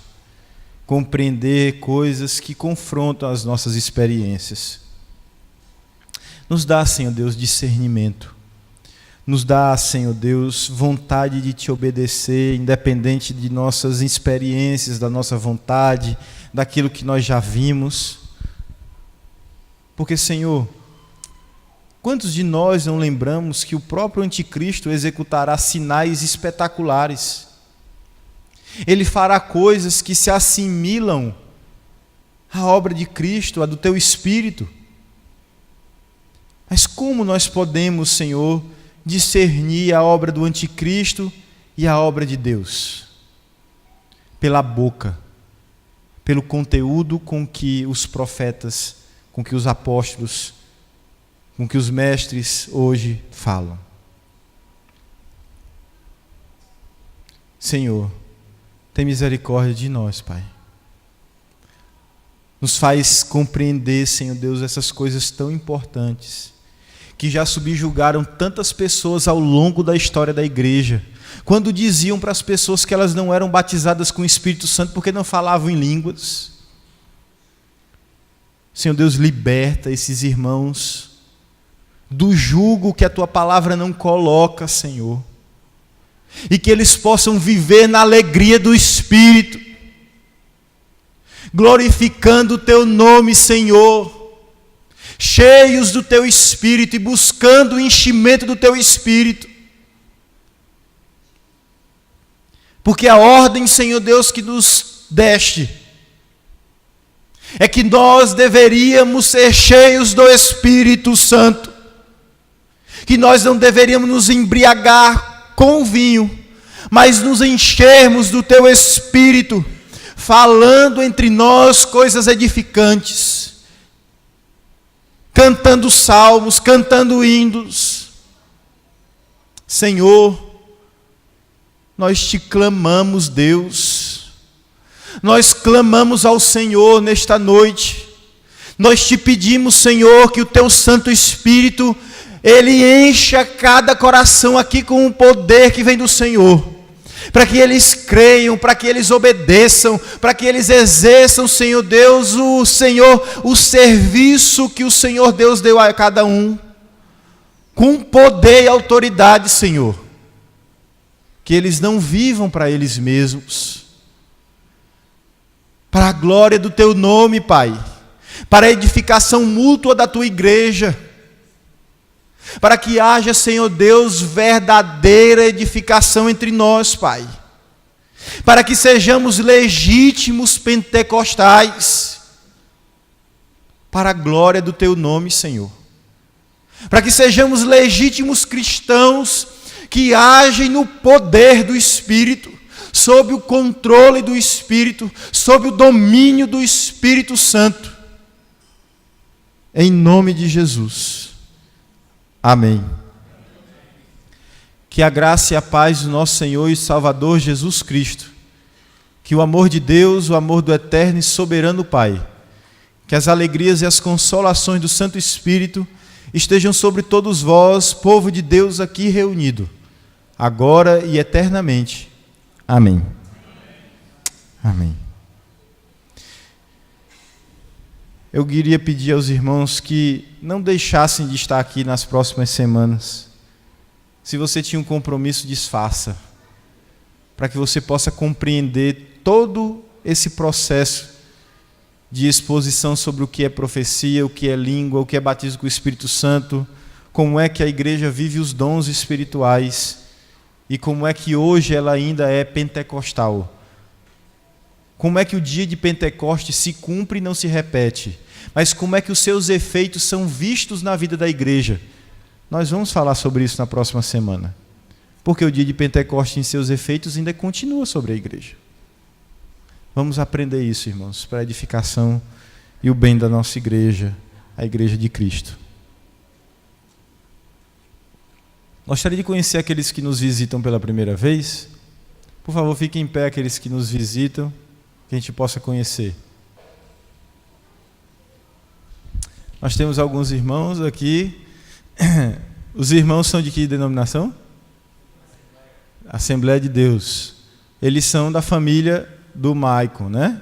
compreender coisas que confrontam as nossas experiências. Nos dá, Senhor Deus, discernimento. Nos dá, Senhor Deus, vontade de Te obedecer, independente de nossas experiências, da nossa vontade, daquilo que nós já vimos. Porque, Senhor, quantos de nós não lembramos que o próprio anticristo executará sinais espetaculares? Ele fará coisas que se assimilam à obra de Cristo, à do Teu Espírito. Mas como nós podemos, Senhor, discernir a obra do anticristo e a obra de Deus? Pela boca, pelo conteúdo com que os profetas, com que os apóstolos, com que os mestres hoje falam. Senhor, tem misericórdia de nós, Pai. Nos faz compreender, Senhor Deus, essas coisas tão importantes, que já subjugaram tantas pessoas ao longo da história da igreja, quando diziam para as pessoas que elas não eram batizadas com o Espírito Santo porque não falavam em línguas. Senhor Deus, liberta esses irmãos do jugo que a Tua palavra não coloca, Senhor, e que eles possam viver na alegria do Espírito, glorificando o Teu nome, Senhor, cheios do Teu Espírito e buscando o enchimento do Teu Espírito. Porque a ordem, Senhor Deus, que nos deste é que nós deveríamos ser cheios do Espírito Santo, que nós não deveríamos nos embriagar com o vinho, mas nos enchermos do Teu Espírito, falando entre nós coisas edificantes, cantando salmos, cantando hinos. Senhor, nós Te clamamos, Deus, nós clamamos ao Senhor nesta noite, nós Te pedimos, Senhor, que o Teu Santo Espírito, Ele encha cada coração aqui com o poder que vem do Senhor, para que eles creiam, para que eles obedeçam, para que eles exerçam, Senhor Deus, o serviço que o Senhor Deus deu a cada um, com poder e autoridade, Senhor. Que eles não vivam para eles mesmos, para a glória do Teu nome, Pai, para a edificação mútua da Tua igreja, para que haja, Senhor Deus, verdadeira edificação entre nós, Pai, para que sejamos legítimos pentecostais, para a glória do Teu nome, Senhor, para que sejamos legítimos cristãos que agem no poder do Espírito, sob o controle do Espírito, sob o domínio do Espírito Santo, em nome de Jesus. Amém. Que a graça e a paz do nosso Senhor e Salvador Jesus Cristo, que o amor de Deus, o amor do eterno e soberano Pai, que as alegrias e as consolações do Santo Espírito estejam sobre todos vós, povo de Deus aqui reunido, agora e eternamente. Amém. Amém. Eu queria pedir aos irmãos que não deixassem de estar aqui nas próximas semanas. Se você tinha um compromisso, desfaça, para que você possa compreender todo esse processo de exposição sobre o que é profecia, o que é língua, o que é batismo com o Espírito Santo, como é que a igreja vive os dons espirituais e como é que hoje ela ainda é pentecostal. Como é que o dia de Pentecostes se cumpre e não se repete, mas como é que os seus efeitos são vistos na vida da igreja. Nós vamos falar sobre isso na próxima semana, porque o dia de Pentecostes em seus efeitos ainda continua sobre a igreja. Vamos aprender isso, irmãos, para a edificação e o bem da nossa igreja, a igreja de Cristo. Gostaria de conhecer aqueles que nos visitam pela primeira vez. Por favor, fiquem em pé aqueles que nos visitam, que a gente possa conhecer. Nós temos alguns irmãos aqui. Os irmãos são de que denominação? Assembleia de Deus. Eles são da família do Maicon, né?